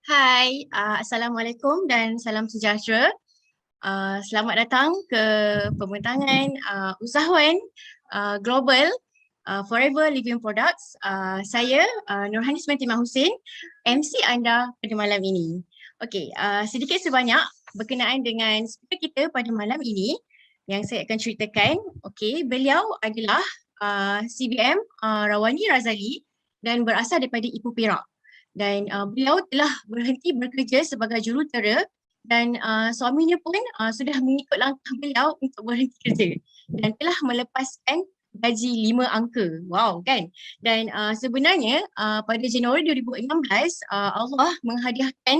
Hai, Assalamualaikum dan salam sejahtera. Selamat datang ke pembentangan usahawan global Forever Living Products. Saya Nurhani Smantima Hussein, MC anda pada malam ini. Okey, sedikit sebanyak berkenaan dengan speaker kita pada malam ini yang saya akan ceritakan. Okey, beliau adalah CBM Rawani Razali dan berasal daripada Ipoh Perak. Dan beliau telah berhenti bekerja sebagai jurutera dan suaminya pun sudah mengikut langkah beliau untuk berhenti kerja dan telah melepaskan gaji 5 angka. Wow kan? Dan sebenarnya pada Januari 2016 Allah menghadiahkan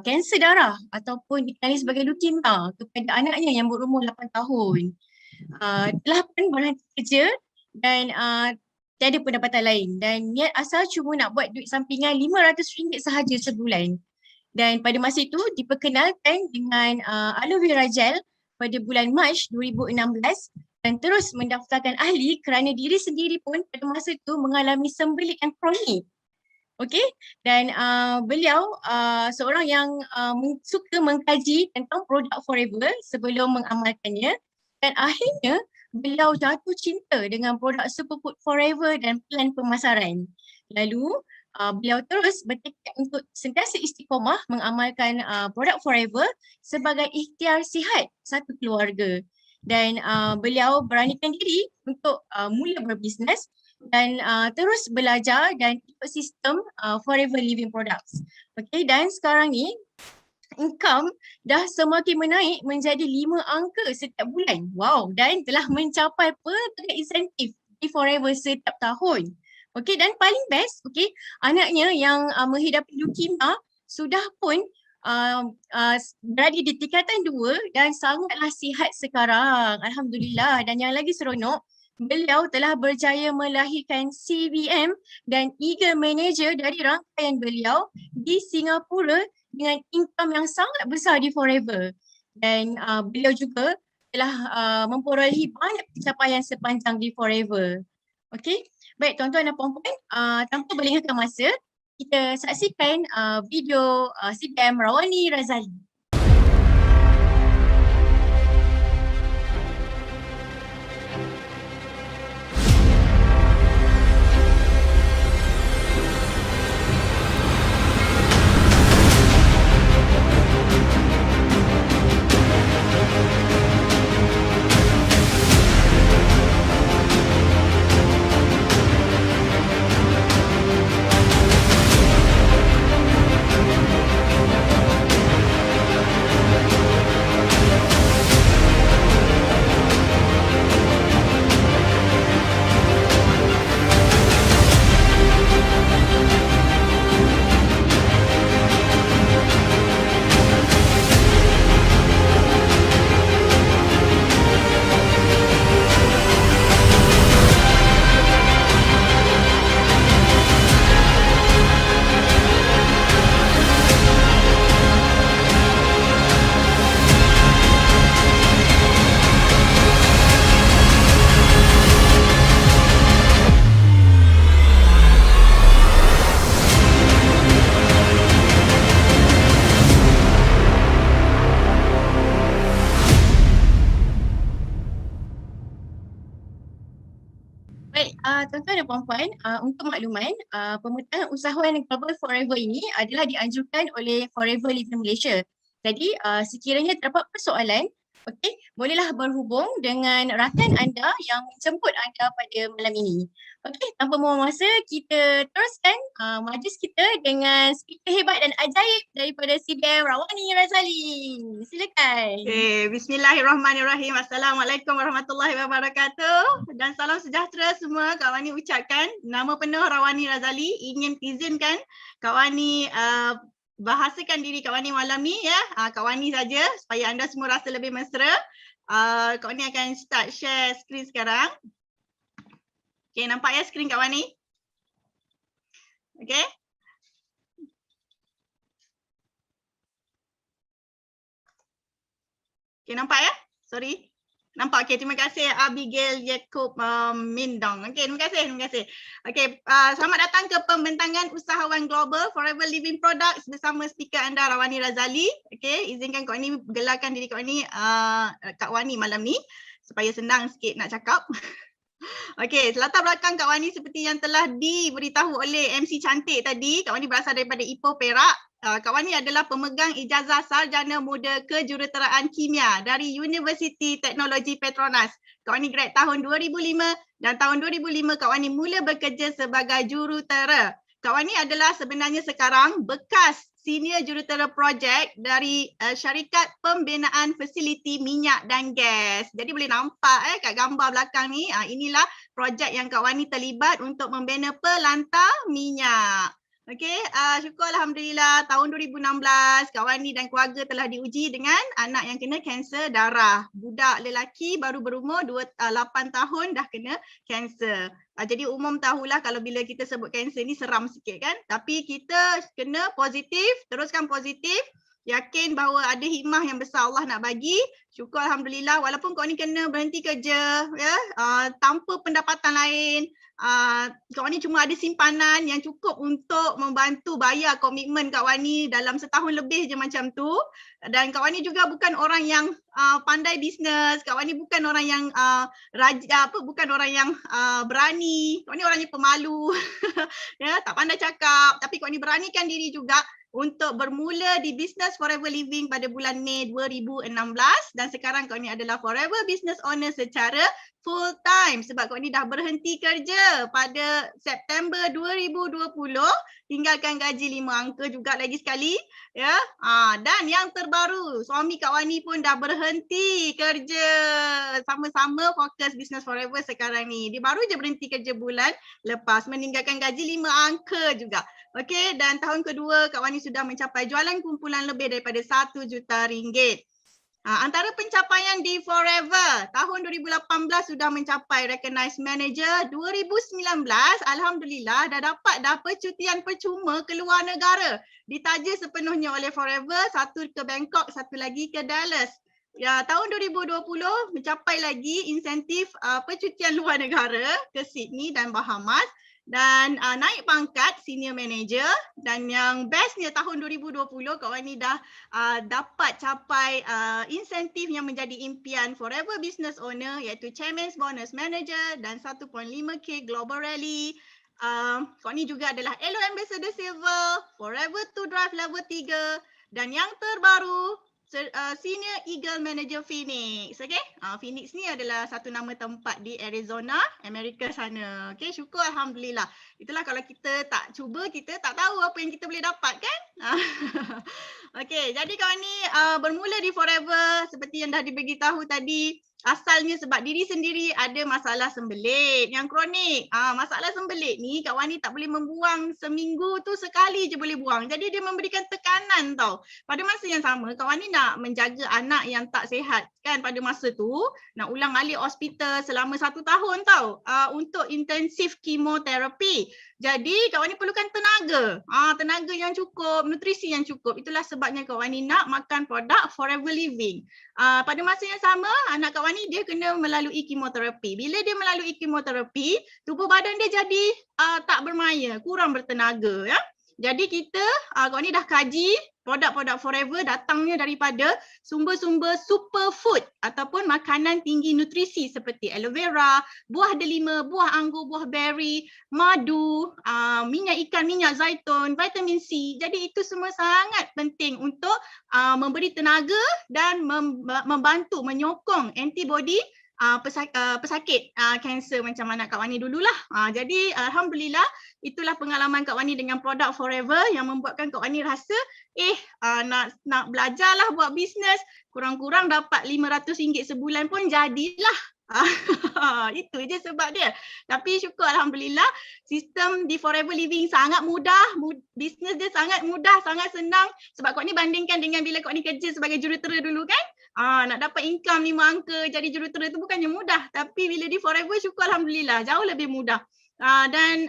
kanser darah ataupun dikenali sebagai leukemia kepada anaknya yang berumur 8 tahun. Telah pun berhenti kerja dan tiada pendapatan lain dan niat asal cuma nak buat duit sampingan RM500 sahaja sebulan. Dan pada masa itu diperkenalkan dengan aloe vera gel pada bulan Mac 2016 dan terus mendaftarkan ahli kerana diri sendiri pun pada masa itu mengalami sembelikan kronik. Okey, dan beliau seorang yang suka mengkaji tentang produk Forever sebelum mengamalkannya dan akhirnya beliau jatuh cinta dengan produk Superfood Forever dan plan pemasaran. Lalu beliau terus bertekad untuk sentiasa istiqomah mengamalkan produk Forever sebagai ikhtiar sihat satu keluarga. Dan beliau beranikan diri untuk mula berbisnes dan terus belajar dan ikut sistem Forever Living Products. Okay, dan sekarang ni income dah semakin menaik menjadi 5 angka setiap bulan. Wow, dan telah mencapai pelbagai insentif di Forever setiap tahun. Okey, dan paling best, okey, anaknya yang menghidapi leukemia sudah pun berada di tingkatan 2 dan sangatlah sihat sekarang. Alhamdulillah. Dan yang lagi seronok, beliau telah berjaya melahirkan CVM dan Eagle Manager dari rangkaian beliau di Singapura dengan income yang sangat besar di Forever. Dan beliau juga telah memperolehi banyak pencapaian sepanjang di Forever. Okey, baik tuan-tuan dan puan-puan, tanpa berlengahkan masa, kita saksikan video CPM Rawani Razali. Baik, tuan-tuan dan puan-puan, untuk makluman, pembentangan usahawan Global Forever ini adalah dianjurkan oleh Forever Living Malaysia. Jadi, sekiranya terdapat persoalan, okey, bolehlah berhubung dengan rakan anda yang menjemput anda pada malam ini. Okey, tanpa membuang masa, kita teruskan majlis kita dengan speaker hebat dan ajaib daripada CBM Rawani Razali. Silakan. Okay, bismillahirrahmanirrahim. Assalamualaikum warahmatullahi wabarakatuh. Dan salam sejahtera semua. Kak Wani ucapkan nama penuh Rawani Razali. Ingin izinkan Kak Wani bahasakan diri Kak Wani malam ni ya. Kak Wani saja supaya anda semua rasa lebih mesra. Kak Wani akan start share skrin sekarang. Okay, nampak ya skrin Kak Wani? Okay. Okay, nampak ya? Sorry. Nampak? Okay, terima kasih Abigail Yaakob Mindong. Okay, terima kasih. Okay, selamat datang ke pembentangan usahawan global Forever Living Products bersama speaker anda Rawani Razali. Okay, izinkan Kak Wani gelarkan diri Kak Wani, Kak Wani malam ni supaya senang sikit nak cakap. Okey, latar belakang Kak Wani seperti yang telah diberitahu oleh MC cantik tadi, Kak Wani berasal daripada Ipoh, Perak. Kak Wani adalah pemegang ijazah sarjana muda kejuruteraan kimia dari Universiti Teknologi Petronas. Kak Wani grad tahun 2005 dan tahun 2005 Kak Wani mula bekerja sebagai jurutera. Kak Wani adalah sebenarnya sekarang bekas senior jurutera projek dari syarikat pembinaan fasiliti minyak dan gas. Jadi boleh nampak kat gambar belakang ni, inilah projek yang Kak Wani terlibat untuk membina pelantar minyak. Okey, syukur Alhamdulillah tahun 2016 Kak Wani dan keluarga telah diuji dengan anak yang kena kanser darah. Budak lelaki baru berumur 8 tahun dah kena kanser. Jadi umum tahulah kalau bila kita sebut kanser ni seram sikit kan. Tapi kita kena positif, teruskan positif. Yakin bahawa ada hikmah yang besar Allah nak bagi. Syukur Alhamdulillah walaupun Kak Wani kena berhenti kerja ya, tanpa pendapatan lain. Kak Wani cuma ada simpanan yang cukup untuk membantu bayar komitmen Kak Wani dalam setahun lebih je macam tu. Dan Kak Wani juga bukan orang yang pandai bisnes. Kak Wani bukan orang yang bukan orang yang berani. Kak Wani orangnya pemalu. Ya, tak pandai cakap. Tapi Kak Wani beranikan diri juga untuk bermula di Business Forever Living pada bulan Mei 2016 dan sekarang Kak Wani adalah Forever Business Owner secara full time sebab Kak Wani dah berhenti kerja pada September 2020, tinggalkan gaji 5 angka juga lagi sekali ya. Dan yang terbaru suami Kak Wani pun dah berhenti kerja, sama-sama fokus Business Forever sekarang ni. Dia baru je berhenti kerja bulan lepas, meninggalkan gaji 5 angka juga. Okey, dan tahun kedua Kak Wani sudah mencapai jualan kumpulan lebih daripada 1 juta ringgit. Antara pencapaian di Forever, tahun 2018 sudah mencapai Recognized Manager. 2019, Alhamdulillah dah dapat percutian percuma ke luar negara. Ditaja sepenuhnya oleh Forever, satu ke Bangkok, satu lagi ke Dallas. Ya, tahun 2020 mencapai lagi insentif percutian luar negara ke Sydney dan Bahamas. Dan naik pangkat senior manager dan yang bestnya tahun 2020 Kak Wani dah dapat capai insentif yang menjadi impian Forever Business Owner iaitu Chairman's Bonus Manager dan 1.5K Global Rally. Kak Wani juga adalah Elo Ambassador Silver, Forever to Drive Level 3 dan yang terbaru Senior Eagle Manager Phoenix. Okay, Phoenix ni adalah satu nama tempat di Arizona, Amerika sana. Okay, syukur Alhamdulillah. Itulah kalau kita tak cuba, kita tak tahu apa yang kita boleh dapat kan. Okay, jadi Kak Wani bermula di Forever seperti yang dah diberitahu tadi. Asalnya sebab diri sendiri ada masalah sembelit yang kronik. Masalah sembelit ni Kak Wani tak boleh membuang seminggu tu sekali je boleh buang. Jadi dia memberikan tekanan tau. Pada masa yang sama Kak Wani nak menjaga anak yang tak sihat kan pada masa tu. Nak ulang alik hospital selama 1 tahun tau. Untuk intensif kemoterapi. Jadi Kak Wani perlukan tenaga. Tenaga yang cukup, nutrisi yang cukup. Itulah sebabnya Kak Wani nak makan produk Forever Living. Pada masa yang sama anak Kak Wani dia kena melalui kemoterapi. Bila dia melalui kemoterapi, tubuh badan dia jadi tak bermaya, kurang bertenaga ya. Jadi kita Kak Wani dah kaji produk-produk Forever datangnya daripada sumber-sumber superfood ataupun makanan tinggi nutrisi seperti aloe vera, buah delima, buah anggur, buah beri, madu, minyak ikan, minyak zaitun, vitamin C. Jadi itu semua sangat penting untuk memberi tenaga dan membantu menyokong antibody pesakit kanser macam anak Kak Wani dululah. Jadi Alhamdulillah itulah pengalaman Kak Wani dengan produk Forever yang membuatkan Kak Wani rasa nak belajarlah buat bisnes, kurang-kurang dapat RM500 sebulan pun jadilah. Itu je sebab dia. Tapi syukur Alhamdulillah sistem di Forever Living sangat mudah, bisnes dia sangat mudah, sangat senang. Sebab Kak Wani bandingkan dengan bila Kak Wani kerja sebagai jurutera dulu kan, nak dapat income 5 angka jadi jurutera tu bukannya mudah. Tapi bila di Forever syukur Alhamdulillah jauh lebih mudah. Dan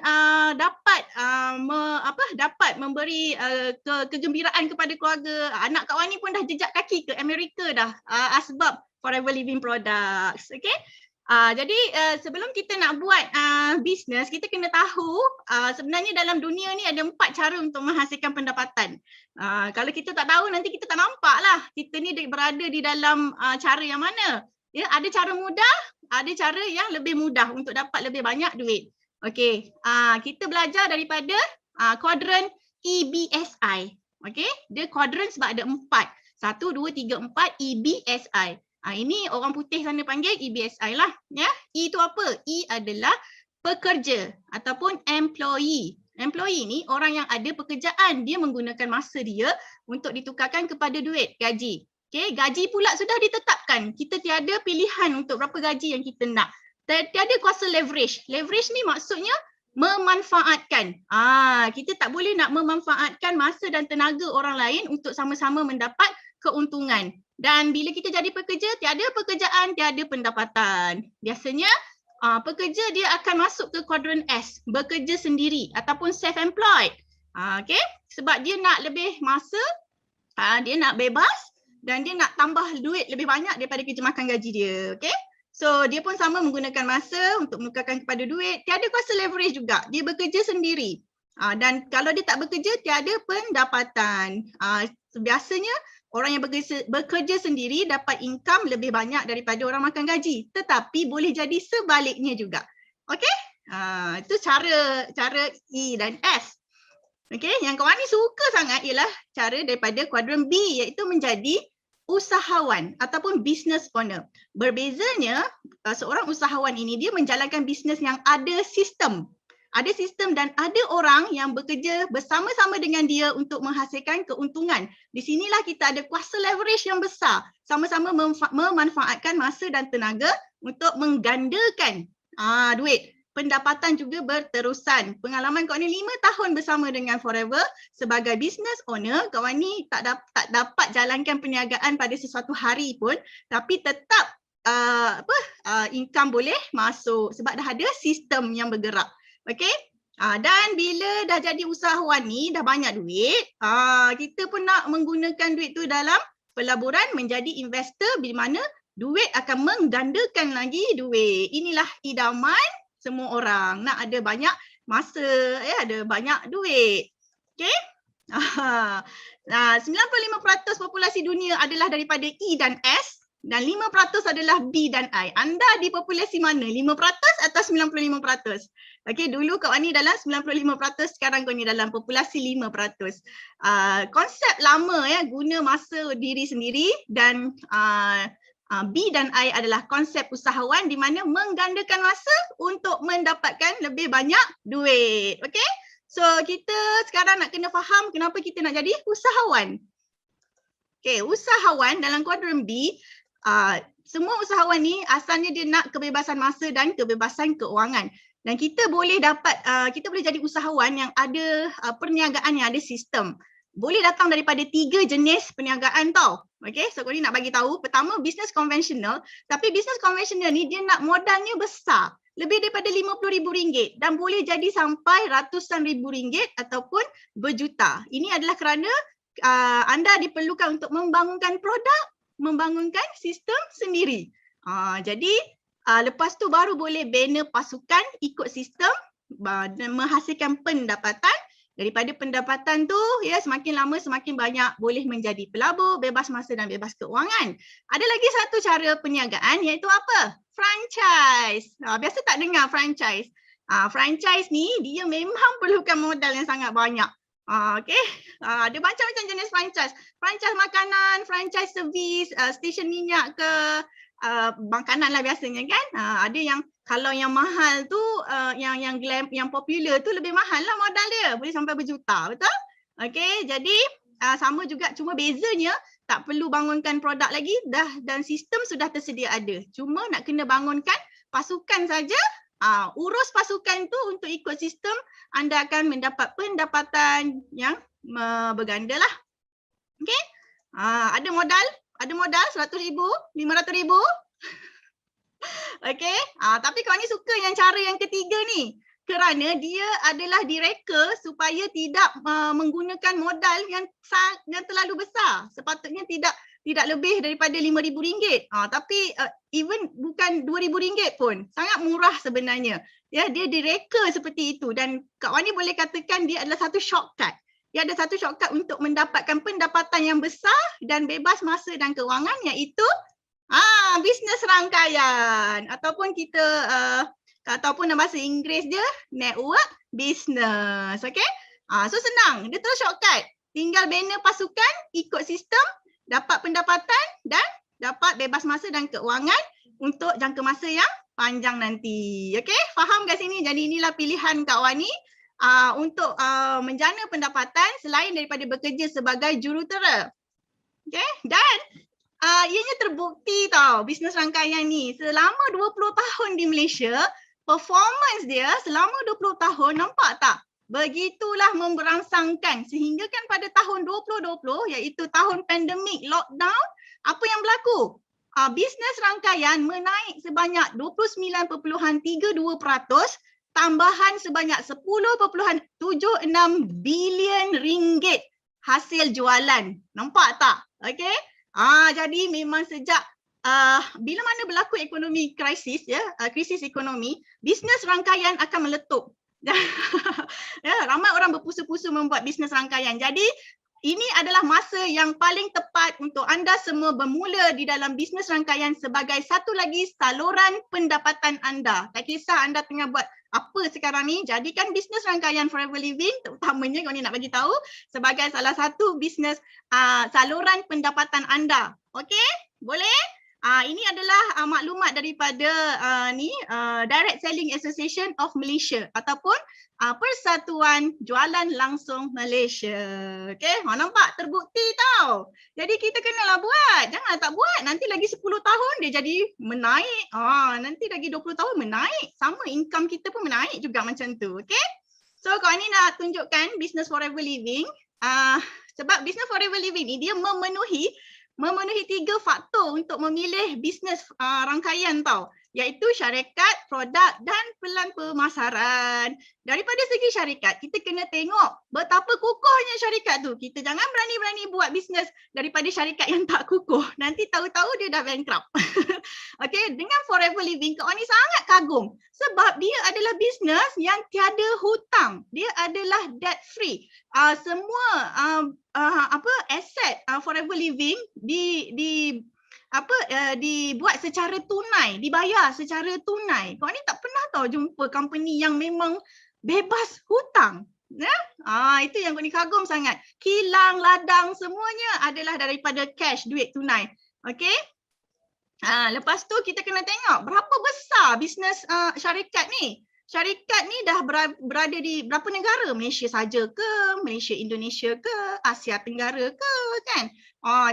dapat memberi kegembiraan kepada keluarga. Anak Kak Wani pun dah jejak kaki ke Amerika dah. Sebab Forever Living Products. Okay. Jadi sebelum kita nak buat bisnes, kita kena tahu sebenarnya dalam dunia ni ada 4 cara untuk menghasilkan pendapatan. Kalau kita tak tahu, nanti kita tak nampak lah kita ni berada di dalam cara yang mana. Ya, ada cara mudah, ada cara yang lebih mudah untuk dapat lebih banyak duit. Okey, kita belajar daripada kuadran EBSI. Okey, dia kuadran sebab ada 4. 1, 2, 3, 4 EBSI. Ini orang putih sana panggil EBSI lah. Ya. E itu apa? E adalah pekerja ataupun employee. Employee ni orang yang ada pekerjaan. Dia menggunakan masa dia untuk ditukarkan kepada duit, gaji. Okay, gaji pula sudah ditetapkan. Kita tiada pilihan untuk berapa gaji yang kita nak. Tiada kuasa leverage. Leverage ni maksudnya memanfaatkan. Kita tak boleh nak memanfaatkan masa dan tenaga orang lain untuk sama-sama mendapat keuntungan. Dan bila kita jadi pekerja, tiada pekerjaan, tiada pendapatan. Biasanya pekerja dia akan masuk ke kuadran S, bekerja sendiri ataupun self-employed. Okay? Sebab dia nak lebih masa, dia nak bebas dan dia nak tambah duit lebih banyak daripada kerja makan gaji dia. Okay? So dia pun sama menggunakan masa untuk menukarkan kepada duit. Tiada kuasa leverage juga. Dia bekerja sendiri. Dan kalau dia tak bekerja, tiada pendapatan. Biasanya orang yang bekerja sendiri dapat income lebih banyak daripada orang makan gaji. Tetapi boleh jadi sebaliknya juga. Okey? Itu cara E dan S. Okey, yang kawan ni suka sangat ialah cara daripada kuadran B, iaitu menjadi usahawan ataupun business owner. Berbezanya, seorang usahawan ini dia menjalankan bisnes yang ada sistem. Ada sistem dan ada orang yang bekerja bersama-sama dengan dia untuk menghasilkan keuntungan. Di sinilah kita ada kuasa leverage yang besar. Sama-sama memanfaatkan masa dan tenaga untuk menggandakan duit. Pendapatan juga berterusan. Pengalaman kawan ni 5 tahun bersama dengan Forever sebagai business owner. Kawan ni tak dapat jalankan perniagaan pada sesuatu hari pun, tapi tetap income boleh masuk sebab dah ada sistem yang bergerak. Okey? Dan bila dah jadi usahawan ni, dah banyak duit, kita pun nak menggunakan duit tu dalam pelaburan menjadi investor, di mana duit akan menggandakan lagi duit. Inilah idaman semua orang, nak ada banyak masa, ada banyak duit. Okey? 95% populasi dunia adalah daripada E dan S. Dan 5% adalah B dan I. Anda di populasi mana? 5% atau 95%? Okey, dulu kawan ni dalam 95%, sekarang kawan ni dalam populasi 5%. Konsep lama guna masa diri sendiri, dan B dan I adalah konsep usahawan di mana menggandakan masa untuk mendapatkan lebih banyak duit. Okey? So kita sekarang nak kena faham kenapa kita nak jadi usahawan. Okey, usahawan dalam kuadran B, semua usahawan ni asalnya dia nak kebebasan masa dan kebebasan keuangan. Dan kita boleh jadi usahawan yang ada perniagaan yang ada sistem. Boleh datang daripada 3 jenis perniagaan tau. Okay, so kau ni nak bagi tahu. Pertama, bisnes konvensional. Tapi bisnes konvensional ni dia nak modalnya besar. Lebih daripada RM50,000 dan boleh jadi sampai ratusan ribu ringgit ataupun berjuta. Ini adalah kerana anda diperlukan untuk membangunkan produk, membangunkan sistem sendiri. Jadi lepas tu baru boleh bina pasukan ikut sistem dan menghasilkan pendapatan. Daripada pendapatan tu, semakin lama semakin banyak boleh menjadi pelabur, bebas masa dan bebas keuangan. Ada lagi satu cara perniagaan, iaitu apa? Franchise. Biasa tak dengar franchise. Franchise ni dia memang perlukan modal yang sangat banyak. Okay. Ada macam-macam jenis franchise. Franchise makanan, franchise servis, stesen minyak ke, makanan lah biasanya kan. Ada yang kalau yang mahal tu, yang popular tu lebih mahal lah modal dia. Boleh sampai berjuta, betul? Okay, jadi sama juga, cuma bezanya tak perlu bangunkan produk lagi dan sistem sudah tersedia ada. Cuma nak kena bangunkan pasukan saja. Urus pasukan tu untuk ikut sistem, anda akan mendapat pendapatan yang berganda lah. Okay? Ada modal 100,000, 500,000. Okay? Tapi kawan ni suka yang cara yang ketiga ni. Kerana dia adalah direka supaya tidak menggunakan modal yang terlalu besar. Sepatutnya tidak tidak lebih daripada RM5,000. Tapi even bukan RM2,000 pun sangat murah sebenarnya. Ya, dia direka seperti itu dan Kak Wani boleh katakan dia adalah satu shortcut. Dia ada satu shortcut untuk mendapatkan pendapatan yang besar dan bebas masa dan kewangan, iaitu bisnes rangkaian ataupun kita ataupun dalam bahasa Inggeris dia network business. Okay? So senang, dia terus shortcut. Tinggal bina pasukan, ikut sistem, dapat pendapatan dan dapat bebas masa dan keuangan untuk jangka masa yang panjang nanti. Okay? Faham kat sini? Jadi inilah pilihan Kak Wani untuk menjana pendapatan selain daripada bekerja sebagai jurutera. Okay? Dan ianya terbukti tau bisnes rangkaian ni. Selama 20 tahun di Malaysia, performance dia selama 20 tahun, nampak tak? Begitulah memberangsangkan sehingga kan pada tahun 2020 iaitu tahun pandemik lockdown, apa yang berlaku? Bisnes rangkaian menaik sebanyak 29.32%, tambahan sebanyak 10.76 bilion ringgit hasil jualan. Nampak tak? Okey. Jadi memang sejak bila mana berlaku ekonomi krisis, krisis ekonomi, bisnes rangkaian akan meletup. Ramai orang berpusu-pusu membuat bisnes rangkaian. Jadi ini adalah masa yang paling tepat untuk anda semua bermula di dalam bisnes rangkaian sebagai satu lagi saluran pendapatan anda. Tak kisah anda tengah buat apa sekarang ni, jadikan bisnes rangkaian Forever Living, terutamanya kalau ni nak bagi tahu, sebagai salah satu bisnes saluran pendapatan anda. Okey? Boleh? Ini adalah maklumat daripada Direct Selling Association of Malaysia ataupun Persatuan Jualan Langsung Malaysia. Okey, nampak terbukti tau. Jadi kita kenalah buat. Jangan tak buat. Nanti lagi 10 tahun dia jadi menaik. Nanti lagi 20 tahun menaik. Sama income kita pun menaik juga macam tu. Okey. So kalau ni nak tunjukkan business Forever Living. Sebab business Forever Living ni dia memenuhi 3 faktor untuk memilih bisnes rangkaian tau, iaitu syarikat, produk dan pelan pemasaran. Daripada segi syarikat, kita kena tengok betapa kukuhnya syarikat tu. Kita jangan berani-berani buat bisnes daripada syarikat yang tak kukuh. Nanti tahu-tahu dia dah bankrupt. Okey, dengan Forever Living, Kak Wani sangat kagum sebab dia adalah bisnes yang tiada hutang. Dia adalah debt free. Semua aset Forever Living dibuat secara tunai, dibayar secara tunai. Kau ni tak pernah tahu jumpa company yang memang bebas hutang. Itu yang kau ni kagum sangat. Kilang, ladang semuanya adalah daripada cash, duit tunai. Okey? Lepas tu kita kena tengok berapa besar bisnes syarikat ni. Syarikat ni dah berada di berapa negara? Malaysia saja ke? Malaysia, Indonesia ke? Asia Tenggara ke? Kan?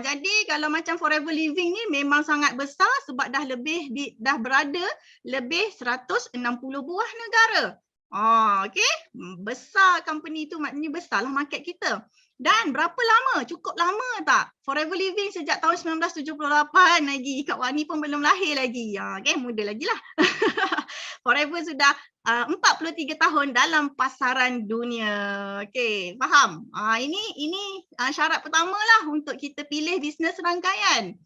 Jadi kalau macam Forever Living ni memang sangat besar sebab dah berada lebih 160 buah negara. Okey, besar company tu maknanya besarlah market kita. Dan berapa lama? Cukup lama tak? Forever Living sejak tahun 1978 lagi. Kak Wani pun belum lahir lagi. Okay, muda lagi lah. Forever sudah 43 tahun dalam pasaran dunia. Okay, faham? Ini syarat pertama lah untuk kita pilih bisnes rangkaian.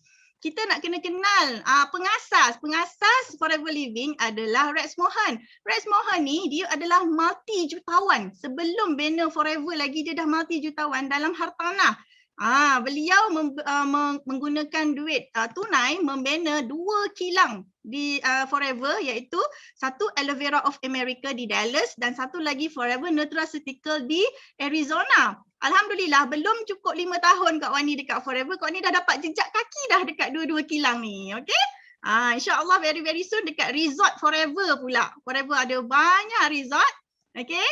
Kita nak kena kenal pengasas. Pengasas Forever Living adalah Rex Mohan. Rex Mohan ni dia adalah multi-jutawan. Sebelum bina Forever lagi dia dah multi-jutawan dalam hartanah. Beliau menggunakan duit tunai membina 2 kilang di Forever, iaitu satu Aloe Vera of America di Dallas dan satu lagi Forever Nutraceutical di Arizona. Alhamdulillah belum cukup 5 tahun Kak Wani dekat Forever, Kak Wani dah dapat jejak kaki dah dekat dua-dua kilang ni. Okey? InsyaAllah very soon dekat resort Forever pula. Forever ada banyak resort. Okey?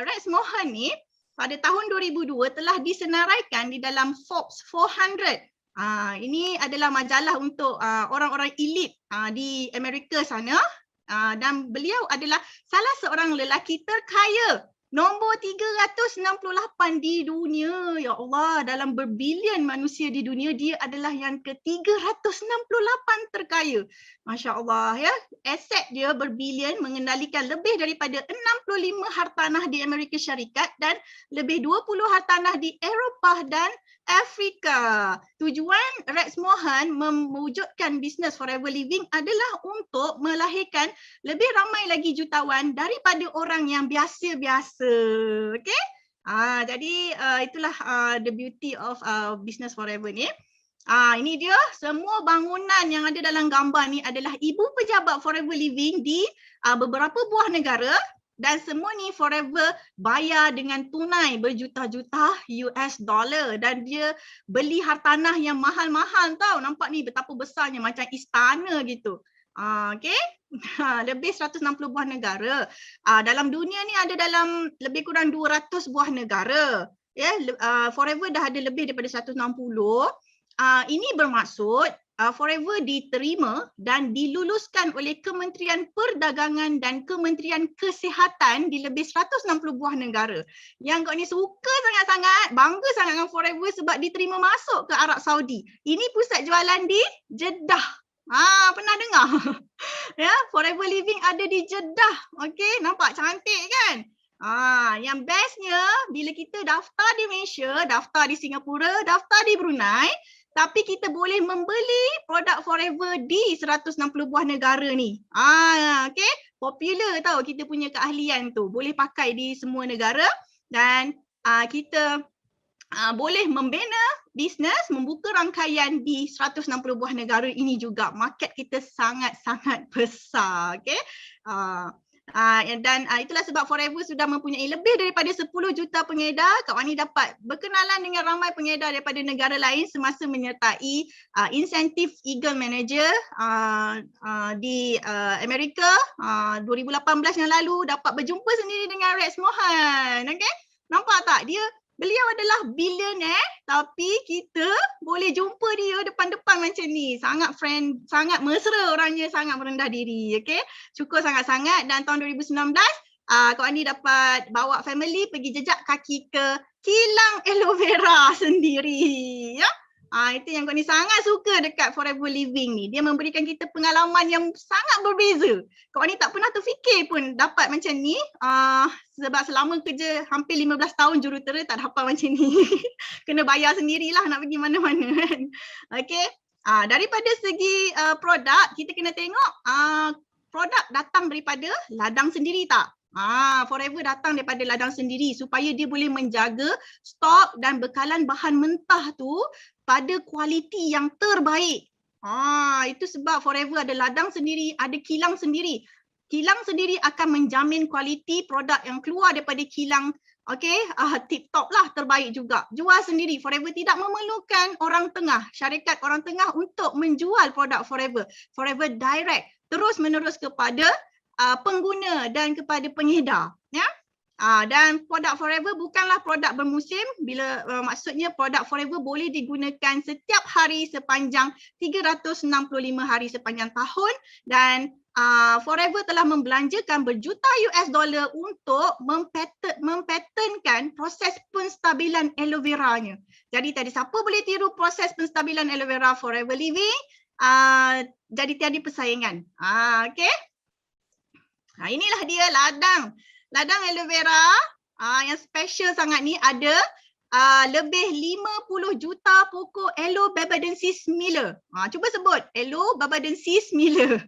Rex Mohan ni pada tahun 2002 telah disenaraikan di dalam Forbes 400. Ini adalah majalah untuk orang-orang elit di Amerika sana. Dan beliau adalah salah seorang lelaki terkaya. Nombor 368 di dunia. Ya Allah, dalam berbilion manusia di dunia, dia adalah yang ke-368 terkaya. Masya Allah ya. Aset dia berbilion, mengendalikan lebih daripada 65 hartanah di Amerika Syarikat dan lebih 20 hartanah di Eropah dan Afrika. Tujuan Rex Mohan mewujudkan bisnes Forever Living adalah untuk melahirkan lebih ramai lagi jutawan daripada orang yang biasa-biasa. Okey? Jadi itulah the beauty of business Forever ni. Ini dia, semua bangunan yang ada dalam gambar ni adalah ibu pejabat Forever Living di beberapa buah negara. Dan semua ni Forever bayar dengan tunai berjuta-juta US dollar. Dan dia beli hartanah yang mahal-mahal tau. Nampak ni betapa besarnya, macam istana gitu. Okay. Lebih 160 buah negara. Dalam dunia ni ada dalam lebih kurang 200 buah negara. Forever dah ada lebih daripada 160. Ini bermaksud Forever diterima dan diluluskan oleh Kementerian Perdagangan dan Kementerian Kesihatan di lebih 160 buah negara. Yang kau ni suka sangat-sangat, bangga sangat dengan Forever sebab diterima masuk ke Arab Saudi. Ini pusat jualan di Jeddah. Pernah dengar? Ya, Forever Living ada di Jeddah. Okey, nampak cantik kan? Yang bestnya bila kita daftar di Malaysia, daftar di Singapura, daftar di Brunei, tapi kita boleh membeli produk Forever di 160 buah negara ni. Okay. Popular tau kita punya keahlian tu. Boleh pakai di semua negara dan kita boleh membina bisnes, membuka rangkaian di 160 buah negara ini juga. Market kita sangat-sangat besar. Okay. Dan itulah sebab Forever sudah mempunyai lebih daripada 10 juta pengedar. Kak Wani dapat berkenalan dengan ramai pengedar daripada negara lain semasa menyertai insentif Eagle Manager di Amerika 2018 yang lalu. Dapat berjumpa sendiri dengan Rex Mohan. Okay? Nampak tak? Beliau adalah billionaire tapi kita boleh jumpa dia depan-depan macam ni. Sangat sangat mesra orangnya, sangat merendah diri. Okay? Syukur sangat-sangat dan tahun 2019 Kak Wani dapat bawa family pergi jejak kaki ke kilang aloe vera sendiri. Ya? Itu yang Kak Wani sangat suka dekat Forever Living ni. Dia memberikan kita pengalaman yang sangat berbeza. Kak Wani tak pernah terfikir pun dapat macam ni. Sebab selama kerja hampir 15 tahun jurutera tak dapat macam ni. Kena bayar sendirilah nak pergi mana-mana kan. Okay. Daripada segi produk, kita kena tengok produk datang daripada ladang sendiri tak? Forever datang daripada ladang sendiri supaya dia boleh menjaga stok dan bekalan bahan mentah tu pada kualiti yang terbaik. Itu sebab Forever ada ladang sendiri, ada kilang sendiri. Kilang sendiri akan menjamin kualiti produk yang keluar daripada kilang. Okay, tip top lah, terbaik juga. Jual sendiri. Forever tidak memerlukan orang tengah, syarikat orang tengah untuk menjual produk Forever. Forever direct, terus menerus kepada pengguna dan kepada pengedar. Ya? Dan produk Forever bukanlah produk bermusim. Maksudnya produk Forever boleh digunakan setiap hari sepanjang 365 hari sepanjang tahun dan Forever telah membelanjakan berjuta US dollar untuk mempatentkan proses penstabilan aloe vera-nya. Jadi tadi siapa boleh tiru proses penstabilan aloe vera Forever Living, jadi tiada persaingan. Okay. Inilah dia ladang aloe vera yang special sangat ni, ada lebih 50 juta pokok Aloe Barbadensis Miller. Cuba sebut Aloe Barbadensis Miller.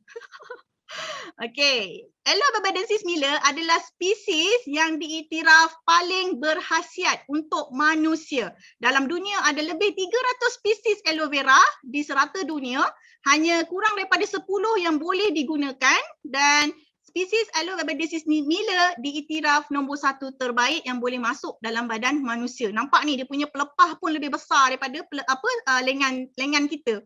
Okay, Aloe Barbadensis Miller adalah spesies yang diiktiraf paling berkhasiat untuk manusia. Dalam dunia ada lebih 300 spesies aloe vera di serata dunia, hanya kurang daripada 10 yang boleh digunakan dan spesies Aloe Barbadensis Miller diiktiraf nombor 1 terbaik yang boleh masuk dalam badan manusia. Nampak ni dia punya pelepah pun lebih besar daripada lengan kita.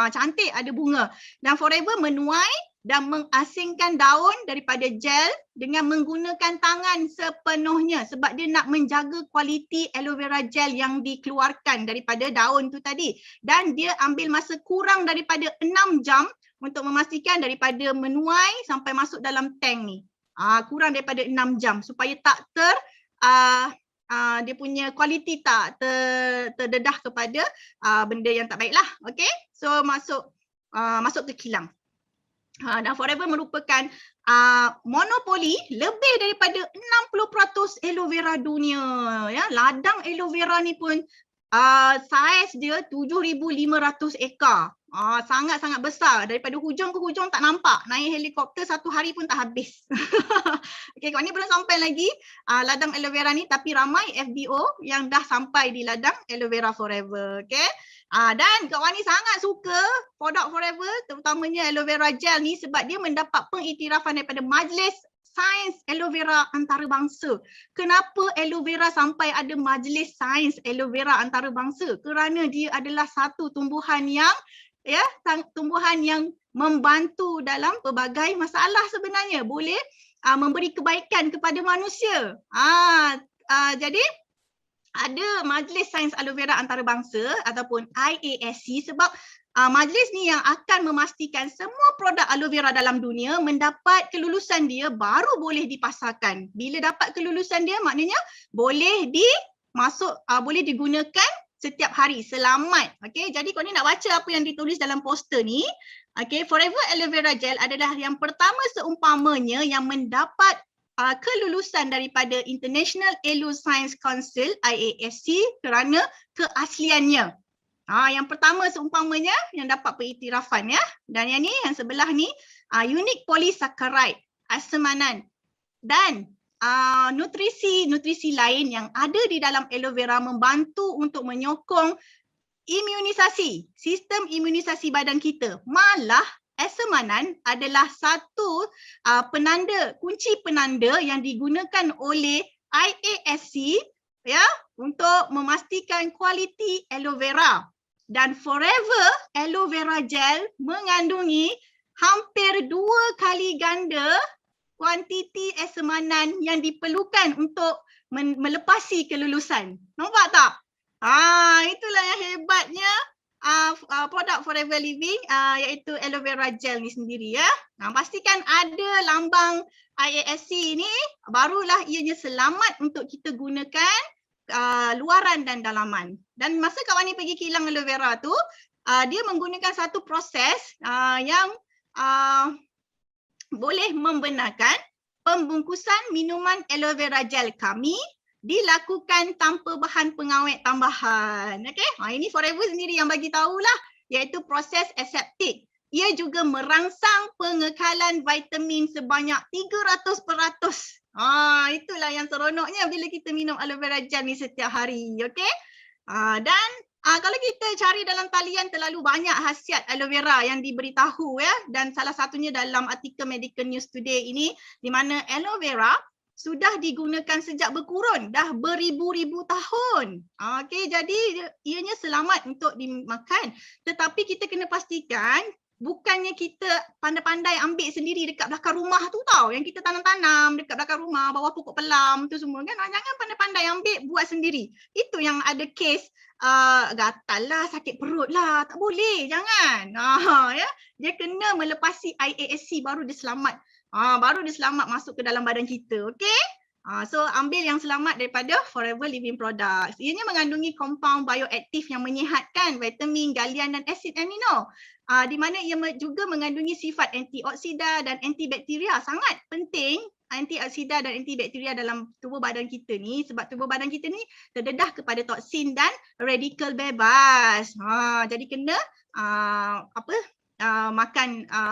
Cantik, ada bunga. Dan Forever menuai dan mengasingkan daun daripada gel dengan menggunakan tangan sepenuhnya sebab dia nak menjaga kualiti aloe vera gel yang dikeluarkan daripada daun tu tadi. Dan dia ambil masa kurang daripada 6 jam untuk memastikan daripada menuai sampai masuk dalam tank ni. Kurang daripada 6 jam supaya tak dia punya kualiti tak terdedah kepada benda yang tak baik lah. Okay, so masuk ke kilang. Dan Forever merupakan monopoli lebih daripada 60% aloe vera dunia. Ya, ladang aloe vera ni pun Saiz dia 7,500 ekar. Sangat-sangat besar. Daripada hujung ke hujung tak nampak. Naik helikopter satu hari pun tak habis. Okey, kat ni belum sampai lagi ladang aloe vera ni, tapi ramai FBO yang dah sampai di ladang aloe vera forever. Okey. Dan Kak Wani sangat suka produk forever, terutamanya aloe vera gel ni sebab dia mendapat pengiktirafan daripada Majlis Sains Aloe Vera Antarabangsa. Kenapa aloe vera sampai ada Majlis Sains Aloe Vera Antarabangsa? Kerana dia adalah satu tumbuhan yang membantu dalam pelbagai masalah sebenarnya. Boleh memberi kebaikan kepada manusia. Jadi ada Majlis Sains Aloe Vera Antarabangsa ataupun IASC sebab majlis ni yang akan memastikan semua produk aloe vera dalam dunia mendapat kelulusan dia baru boleh dipasarkan. Bila dapat kelulusan dia maknanya boleh boleh digunakan setiap hari, selamat. Okey, jadi kau ni nak baca apa yang ditulis dalam poster ni. Okey, Forever Aloe Vera Gel adalah yang pertama seumpamanya yang mendapat kelulusan daripada International Aloe Science Council IASC kerana keasliannya. Yang pertama seumpamanya yang dapat pengiktirafan ya. Dan yang ni, yang sebelah ni, unique polysaccharide, asemanan dan nutrisi lain yang ada di dalam aloe vera membantu untuk menyokong imunisasi, sistem imunisasi badan kita. Malah asemanan adalah satu kunci penanda yang digunakan oleh IASC ya untuk memastikan kualiti aloe vera. Dan Forever Aloe Vera Gel mengandungi hampir 2 kali ganda kuantiti asemanan yang diperlukan untuk melepasi kelulusan. Nampak tak? Itulah yang hebatnya produk Forever Living iaitu aloe vera gel ni sendiri ya. Pastikan ada lambang IASC ni barulah ianya selamat untuk kita gunakan luaran dan dalaman. Dan masa Kak Wani pergi kilang aloe vera tu, dia menggunakan satu proses yang boleh membenarkan pembungkusan minuman aloe vera gel kami dilakukan tanpa bahan pengawet tambahan. Okey, ini Forever sendiri yang bagi tahulah, iaitu proses aseptik. Ia juga merangsang pengekalan vitamin sebanyak 300%. Itulah yang seronoknya bila kita minum aloe vera gel ni setiap hari. Okey. Dan kalau kita cari dalam talian terlalu banyak khasiat aloe vera yang diberitahu ya, dan salah satunya dalam artikel Medical News Today ini di mana aloe vera sudah digunakan sejak berkurun dah beribu-ribu tahun. Okey, jadi ianya selamat untuk dimakan. Tetapi kita kena pastikan bukannya kita pandai-pandai ambil sendiri dekat belakang rumah tu tau, yang kita tanam-tanam dekat belakang rumah, bawah pokok pelam tu semua kan. Jangan pandai-pandai ambil buat sendiri. Itu yang ada kes gatal lah, sakit perut lah. Tak boleh, jangan. Ya, dia kena melepasi IASC baru dia selamat. Baru dia selamat masuk ke dalam badan kita. Okey? So ambil yang selamat daripada Forever Living Products. Ianya mengandungi kompaun bioaktif yang menyihatkan vitamin, galian dan asid amino. Di mana ia juga mengandungi sifat antioksida dan antibakteria. Sangat penting antioksida dan antibakteria dalam tubuh badan kita ni sebab tubuh badan kita ni terdedah kepada toksin dan radikal bebas. Jadi kena makan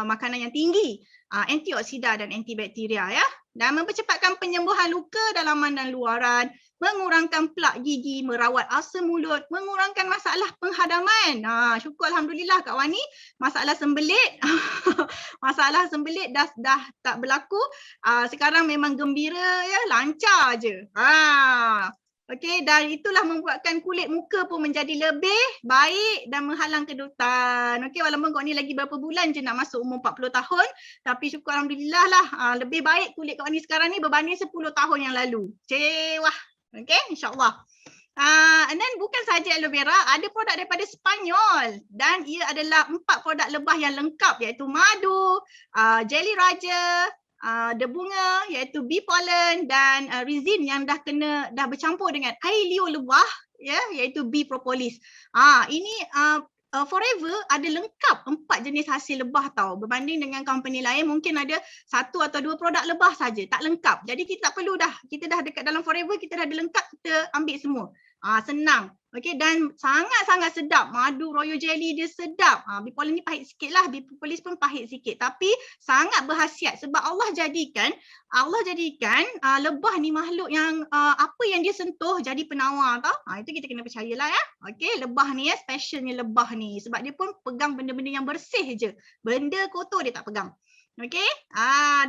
makanan yang tinggi antioksida dan antibakteria ya. Dan mempercepatkan penyembuhan luka dalaman dan luaran, mengurangkan plak gigi, merawat asam mulut, mengurangkan masalah penghadaman. Syukur Alhamdulillah Kak Wani, masalah sembelit masalah sembelit dah tak berlaku. Sekarang memang gembira ya, lancar je. Okey, dan itulah membuatkan kulit muka pun menjadi lebih baik dan menghalang kedutan. Okey, walaupun kau ni lagi berapa bulan je nak masuk umur 40 tahun, tapi syukur Alhamdulillah lah lebih baik kulit kau ni sekarang ni berbanding 10 tahun yang lalu. Wah. Okey, insyaAllah. And then bukan sahaja aloe vera, ada produk daripada Sepanyol dan ia adalah 4 produk lebah yang lengkap iaitu madu, jelly raja, bunga iaitu bee pollen dan resin yang dah bercampur dengan air liur lebah ya, iaitu bee propolis. Ini Forever ada lengkap 4 jenis hasil lebah tau. Berbanding dengan company lain mungkin ada 1 atau 2 produk lebah saja, tak lengkap. Jadi kita tak perlu dah, kita dah dekat dalam Forever, kita dah ada lengkap, kita ambil semua. Senang. Okey, dan sangat-sangat sedap. Madu royal jelly dia sedap. Bipolar ni pahit sikit lah. Bipolis pun pahit sikit. Tapi sangat berkhasiat sebab Allah jadikan lebah ni makhluk yang apa yang dia sentuh jadi penawar tau. Itu kita kena percayalah ya. Okey, lebah ni ya, specialnya lebah ni. Sebab dia pun pegang benda-benda yang bersih je. Benda kotor dia tak pegang. Okey,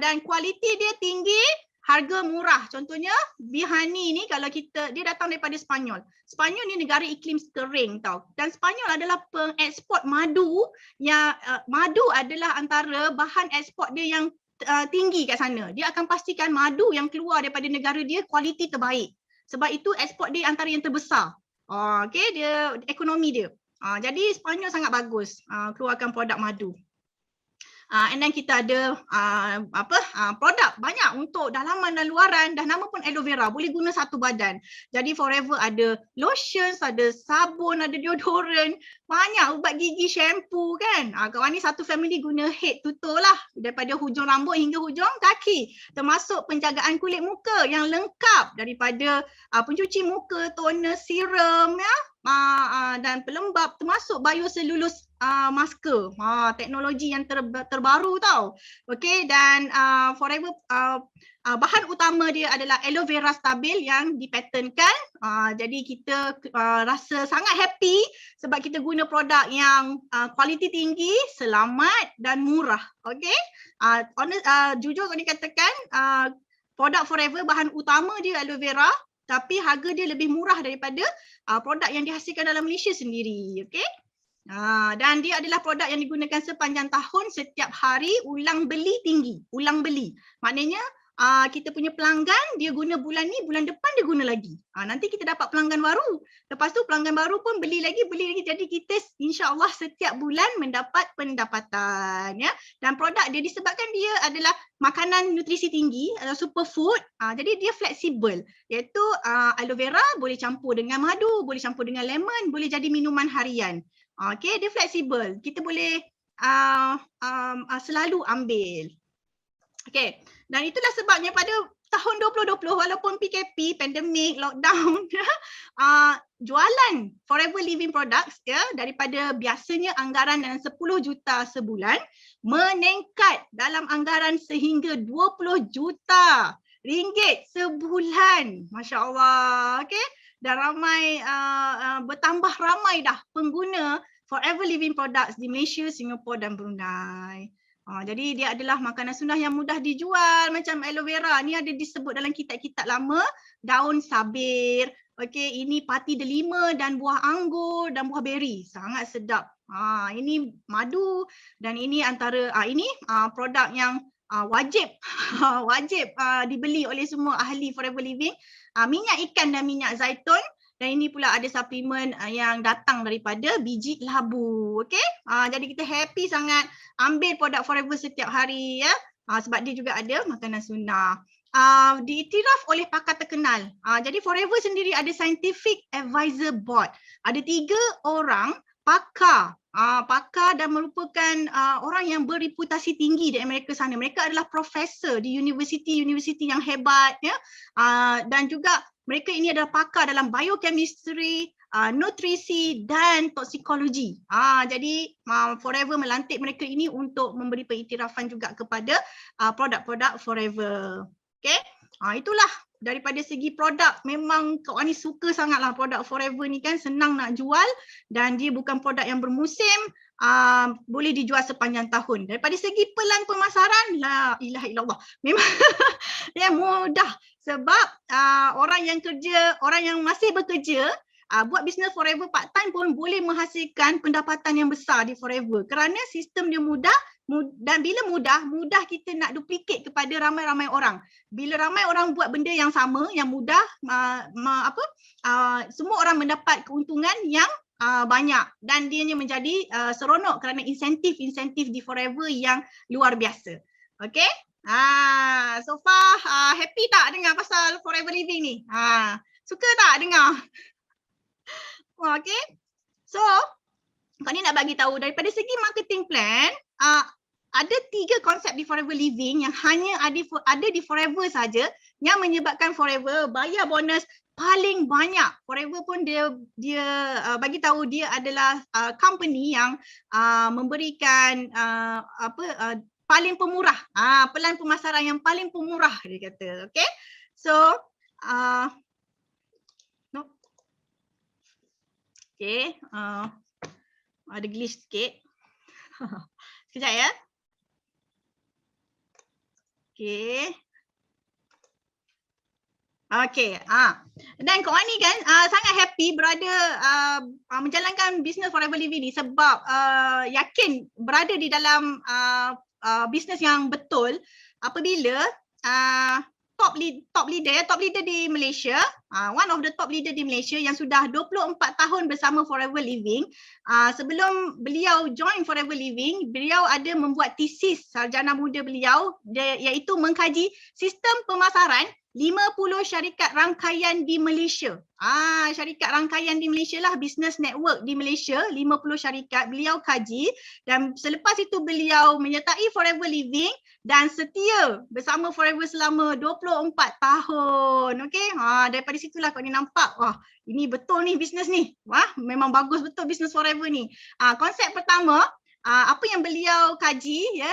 dan kualiti dia tinggi. Harga murah. Contohnya Bihani ni kalau dia datang daripada Sepanyol. Sepanyol ni negara iklim kering tau. Dan Sepanyol adalah pengeksport madu yang madu adalah antara bahan eksport dia yang tinggi kat sana. Dia akan pastikan madu yang keluar daripada negara dia kualiti terbaik. Sebab itu eksport dia antara yang terbesar. Okey, dia ekonomi dia. Jadi Sepanyol sangat bagus keluarkan produk madu. And then kita ada produk banyak untuk dalaman dan luaran, dah nama pun aloe vera, boleh guna satu badan. Jadi Forever ada lotions, ada sabun, ada deodorant, banyak ubat gigi, shampoo kan. Kawan ni satu family guna head to toe lah, daripada hujung rambut hingga hujung kaki. Termasuk penjagaan kulit muka yang lengkap daripada pencuci muka, toner, serum ya. Dan pelembap, termasuk bioselulose masker. Teknologi yang terbaru tau. Okey, dan Forever bahan utama dia adalah aloe vera stabil yang dipatentkan. Jadi kita rasa sangat happy sebab kita guna produk yang kualiti tinggi, selamat dan murah. Okey. Jujur kalau dikatakan produk Forever bahan utama dia aloe vera, tapi harga dia lebih murah daripada produk yang dihasilkan dalam Malaysia sendiri. Okey. Dan dia adalah produk yang digunakan sepanjang tahun, setiap hari, ulang beli tinggi. Ulang beli. Maknanya kita punya pelanggan dia guna bulan ni, bulan depan dia guna lagi. Nanti kita dapat pelanggan baru. Lepas tu pelanggan baru pun beli lagi. Jadi kita insya-Allah setiap bulan mendapat pendapatan ya. Dan produk dia disebabkan dia adalah makanan nutrisi tinggi, superfood. Jadi dia fleksibel. Iaitu aloe vera boleh campur dengan madu, boleh campur dengan lemon, boleh jadi minuman harian. Okey, dia fleksibel. Kita boleh selalu ambil. Okey, dan itulah sebabnya pada tahun 2020 walaupun PKP, pandemik, lockdown, jualan Forever Living Products ya daripada biasanya anggaran dalam 10 juta sebulan meningkat dalam anggaran sehingga 20 juta ringgit sebulan. Masya-Allah. Okey. Dan ramai bertambah ramai dah pengguna Forever Living Products di Malaysia, Singapura dan Brunei. Jadi dia adalah makanan sunnah yang mudah dijual macam aloe vera. Ni ada disebut dalam kitab-kitab lama, daun sabir. Okey, ini pati delima dan buah anggur dan buah beri. Sangat sedap. Ini madu dan ini antara produk yang wajib dibeli oleh semua ahli Forever Living. Minyak ikan dan minyak zaitun. Dan ini pula ada suplemen yang datang daripada biji labu. Okey? Jadi kita happy sangat ambil produk Forever setiap hari ya. Sebab dia juga ada makanan sunnah. Diiktiraf oleh pakar terkenal. Jadi Forever sendiri ada Scientific Advisor Board. Ada 3 orang pakar. Pakar dan merupakan orang yang berreputasi tinggi di Amerika sana. Mereka adalah profesor di universiti yang hebat ya. Dan juga mereka ini adalah pakar dalam biochemistry, nutrisi dan toksikologi. Jadi Forever melantik mereka ini untuk memberi pengiktirafan juga kepada produk-produk Forever. Okey. Itulah daripada segi produk, memang kau ni suka sangatlah produk Forever ni kan, senang nak jual dan dia bukan produk yang bermusim, boleh dijual sepanjang tahun. Daripada segi pelan pemasaran, la ilaha illallah, memang yang mudah sebab orang yang masih bekerja buat bisnes Forever part time pun boleh menghasilkan pendapatan yang besar di Forever kerana sistem dia mudah. Dan bila mudah kita nak duplicate kepada ramai-ramai orang. Bila ramai orang buat benda yang sama, yang mudah, semua orang mendapat keuntungan yang banyak dan dianya menjadi seronok kerana insentif di Forever yang luar biasa. Okey? So far happy tak dengar pasal Forever Living ni? Suka tak dengar? Okey. So, kau ni nak bagi tahu daripada segi marketing plan, ada 3 konsep di Forever Living yang hanya ada di Forever saja yang menyebabkan Forever bayar bonus paling banyak. Forever pun dia bagi tahu dia adalah company yang memberikan paling pemurah, pelan pemasaran yang paling pemurah dia kata. Okay, so okay, ada glitch sikit. Sekejap ya. Okay. Okay. Dan Kak Wani kan sangat happy berada menjalankan bisnes Forever Living ni sebab yakin berada di dalam bisnes yang betul apabila top leader di Malaysia, one of the top leader di Malaysia yang sudah 24 tahun bersama Forever Living. Sebelum beliau join Forever Living, beliau ada membuat tesis sarjana muda beliau iaitu mengkaji sistem pemasaran 50 syarikat rangkaian di Malaysia. Syarikat rangkaian di Malaysia lah, business network di Malaysia, 50 syarikat beliau kaji dan selepas itu beliau menyertai Forever Living dan setia bersama Forever selama 24 tahun. Okey, daripada situlah kau ni nampak, wah, ini betul ni bisnes ni. Wah, memang bagus betul bisnes Forever ni. Konsep pertama, apa yang beliau kaji ya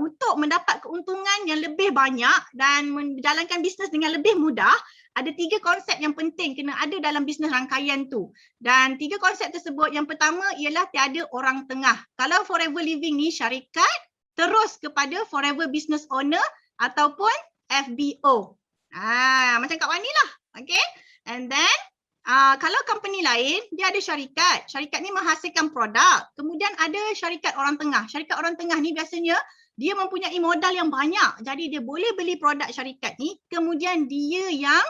untuk mendapat keuntungan yang lebih banyak dan menjalankan bisnes dengan lebih mudah, ada 3 konsep yang penting kena ada dalam bisnes rangkaian tu. Dan 3 konsep tersebut, yang pertama ialah tiada orang tengah. Kalau Forever Living ni syarikat terus kepada Forever Business Owner ataupun FBO. Macam Kak Wani lah. Okay. And then kalau company lain, dia ada syarikat. Syarikat ni menghasilkan produk. Kemudian ada syarikat orang tengah. Syarikat orang tengah ni biasanya dia mempunyai modal yang banyak. Jadi dia boleh beli produk syarikat ni. Kemudian dia yang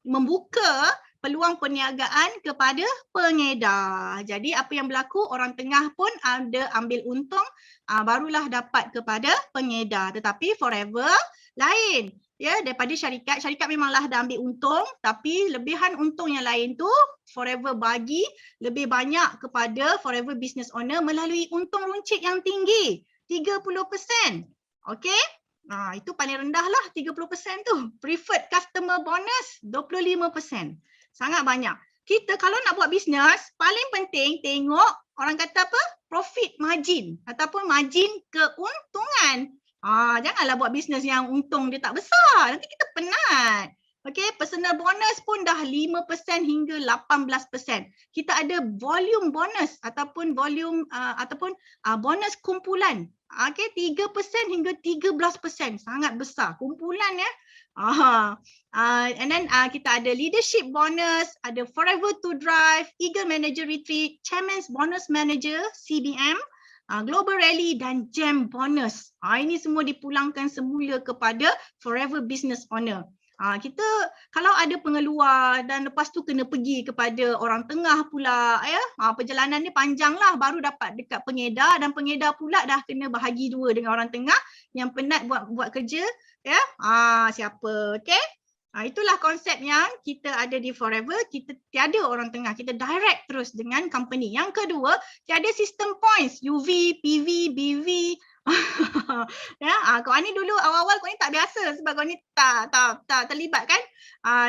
membuka peluang perniagaan kepada pengedar. Jadi apa yang berlaku, orang tengah pun ada ambil untung, barulah dapat kepada pengedar. Tetapi Forever lain. Ya, daripada syarikat memanglah dah ambil untung, tapi lebihan untung yang lain tu Forever bagi lebih banyak kepada Forever Business Owner melalui untung runcit yang tinggi, 30%. Okey? Itu paling rendah lah 30% tu. Preferred customer bonus 25%. Sangat banyak. Kita kalau nak buat bisnes, paling penting tengok orang kata apa? Profit margin ataupun margin keuntungan. Janganlah buat bisnes yang untung dia tak besar. Nanti kita penat. Okey, personal bonus pun dah 5% hingga 18%. Kita ada volume bonus ataupun bonus kumpulan. Okey, 3% hingga 13%. Sangat besar. Kumpulan ya. And then kita ada leadership bonus, ada Forever to Drive, Eagle Manager Retreat, Chairman's Bonus Manager, CBM, Global Rally dan Jam Bonus. Ini semua dipulangkan semula kepada Forever Business Owner. Kita kalau ada pengeluar dan lepas tu kena pergi kepada orang tengah pula ya. Perjalanan ni panjang lah baru dapat dekat pengedar dan pengedar pula dah kena bahagi dua dengan orang tengah yang penat buat kerja ya. Siapa? Okey. Itulah konsep yang kita ada di Forever. Kita tiada orang tengah. Kita direct terus dengan company. Yang kedua, tiada sistem points. UV, PV, BV. Ya, kau ni dulu awal-awal kau ni tak biasa sebab kau ni tak terlibat kan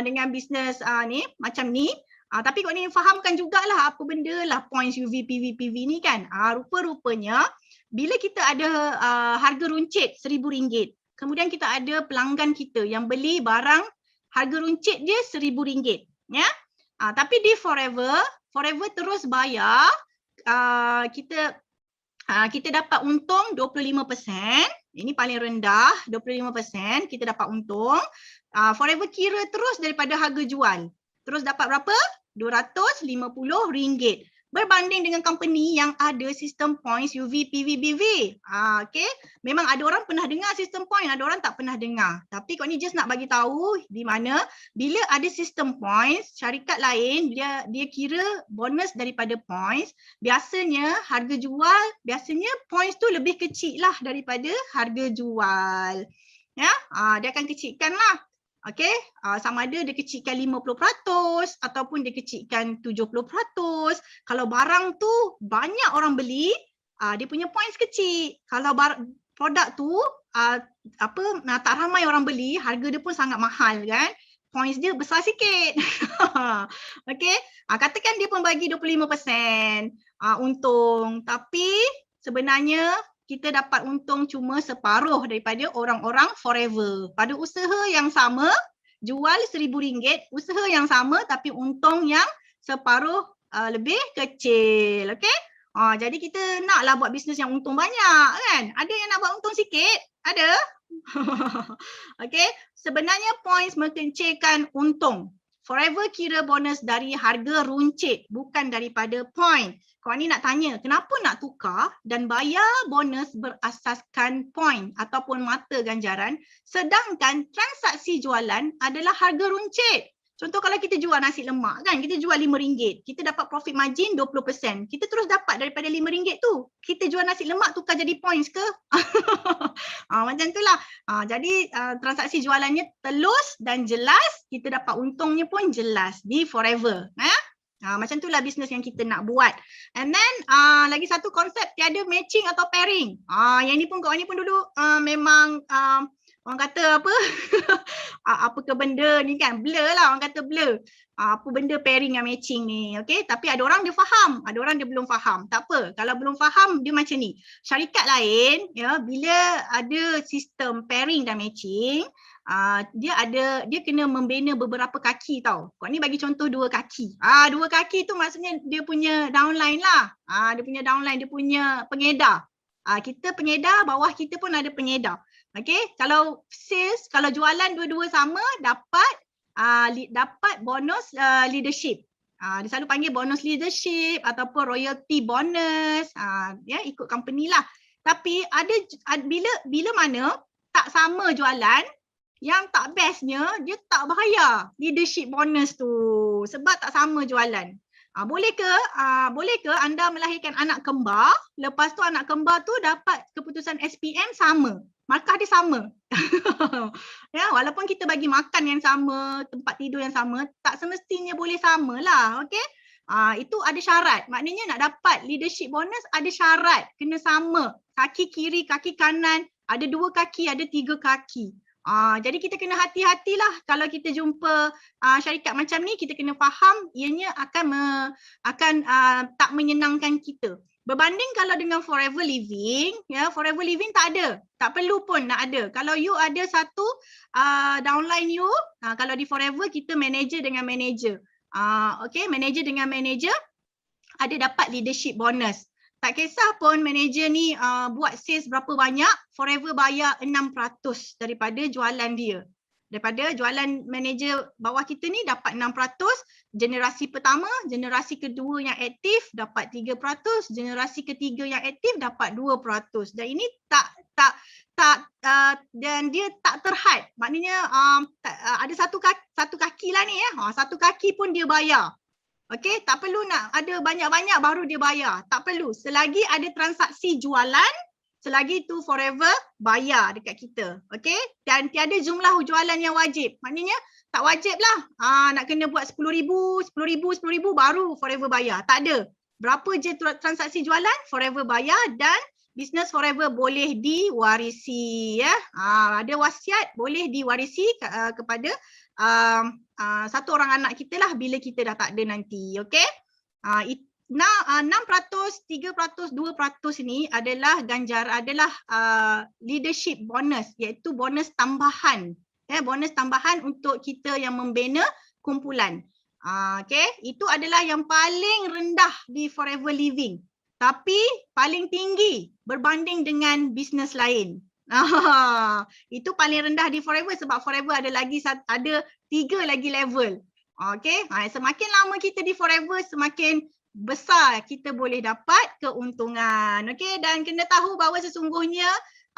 dengan bisnes ni macam ni. Tapi kau ni fahamkan jugalah apa benda lah points UV, PV, PV ni kan. Rupa-rupanya bila kita ada harga runcit RM1,000, kemudian kita ada pelanggan kita yang beli barang harga runcit dia RM1,000 ya. Tapi di Forever terus bayar kita dapat untung 25%. Ini paling rendah, 25% kita dapat untung. Forever kira terus daripada harga jual. Terus dapat berapa? RM250. Berbanding dengan company yang ada sistem points UV, PV, BV. Okay. Memang ada orang pernah dengar sistem point, ada orang tak pernah dengar. Tapi kau ni just nak bagi tahu di mana bila ada sistem points, syarikat lain dia kira bonus daripada points. Biasanya harga jual, biasanya points tu lebih kecil lah daripada harga jual. Ya, dia akan kecilkan lah. Okey, sama ada dia kecilkan 50% ataupun dia kecilkan 70%. Kalau barang tu banyak orang beli, dia punya points kecil. Kalau produk tu tak ramai orang beli, harga dia pun sangat mahal kan. Points dia besar sikit. Okey, katakan dia pun bagi 25% untung, tapi sebenarnya kita dapat untung cuma separuh daripada orang-orang Forever. Pada usaha yang sama, jual RM1,000, usaha yang sama tapi untung yang separuh lebih kecil. Okey? Jadi kita naklah buat bisnes yang untung banyak kan? Ada yang nak buat untung sikit? Ada? Okey, sebenarnya points mengkecilkan untung. Forever kira bonus dari harga runcit, bukan daripada point. Kau ni nak tanya, kenapa nak tukar dan bayar bonus berasaskan point ataupun mata ganjaran, sedangkan transaksi jualan adalah harga runcit. Contoh kalau kita jual nasi lemak kan, kita jual RM5, kita dapat profit margin 20%. Kita terus dapat daripada RM5 tu. Kita jual nasi lemak tukar jadi points ke? Macam itulah. Jadi transaksi jualannya telus dan jelas, kita dapat untungnya pun jelas di Forever. Macam itulah bisnes yang kita nak buat. And then lagi satu konsep, tiada matching atau pairing. Yang ni pun kawan ni pun dulu memang orang kata apa? Apa ke benda ni kan? Blur lah, orang kata blur. Apa benda pairing yang matching ni, okey? Tapi ada orang dia faham, ada orang dia belum faham. Tak apa, kalau belum faham dia macam ni. Syarikat lain, ya, bila ada sistem pairing dan matching, dia kena membina beberapa kaki tau. Kau ni bagi contoh 2 kaki. 2 kaki tu maksudnya dia punya downline lah. Dia punya downline, dia punya pengedar. Kita pengedar, bawah kita pun ada pengedar. Okey, kalau sales, kalau jualan dua-dua sama dapat bonus leadership. Dia selalu panggil bonus leadership ataupun royalty bonus. Ya, ikut company lah. Tapi bila mana tak sama jualan, yang tak bestnya dia tak bayar leadership bonus tu sebab tak sama jualan. Boleh ke anda melahirkan anak kembar, lepas tu anak kembar tu dapat keputusan SPM sama, markah dia sama. Ya, walaupun kita bagi makan yang sama, tempat tidur yang sama, tak semestinya boleh sama lah. Okey? Itu ada syarat. Maknanya nak dapat leadership bonus ada syarat, kena sama. Kaki kiri, kaki kanan, ada 2 kaki, ada 3 kaki. Jadi kita kena hati-hatilah kalau kita jumpa syarikat macam ni, kita kena faham ianya akan tak menyenangkan kita. Berbanding kalau dengan Forever Living, ya, Forever Living tak ada, tak perlu pun nak ada. Kalau you ada satu downline you, kalau di Forever kita manager dengan manager. Okay, manager dengan manager ada dapat leadership bonus. Tak kisah pun manager ni buat sales berapa banyak, Forever bayar 6% daripada jualan dia. Daripada jualan manager bawah kita ni dapat 6%, generasi pertama, generasi kedua yang aktif dapat 3%, generasi ketiga yang aktif dapat 2%. Dan ini dan dia tak terhad. Maknanya ada satu kaki lah ni ya. Satu kaki pun dia bayar. Okey, tak perlu nak ada banyak-banyak baru dia bayar. Tak perlu. Selagi ada transaksi jualan, selagi tu Forever bayar dekat kita. Okey? Dan tiada jumlah jualan yang wajib. Maknanya tak wajib lah. Nak kena buat 10,000 baru Forever bayar. Tak ada. Berapa je transaksi jualan, Forever bayar dan bisnes Forever boleh diwarisi. Ya? Ada wasiat boleh diwarisi kepada satu orang anak kita lah bila kita dah tak ada nanti. Okey? 6%, 3%, 2% ni adalah leadership bonus, iaitu bonus tambahan. Bonus tambahan untuk kita yang membina kumpulan. Okey, itu adalah yang paling rendah di Forever Living. Tapi paling tinggi berbanding dengan bisnes lain. Itu paling rendah di Forever sebab Forever ada 3 lagi level. Okey, semakin lama kita di Forever semakin besar kita boleh dapat keuntungan. Okey, dan kena tahu bahawa sesungguhnya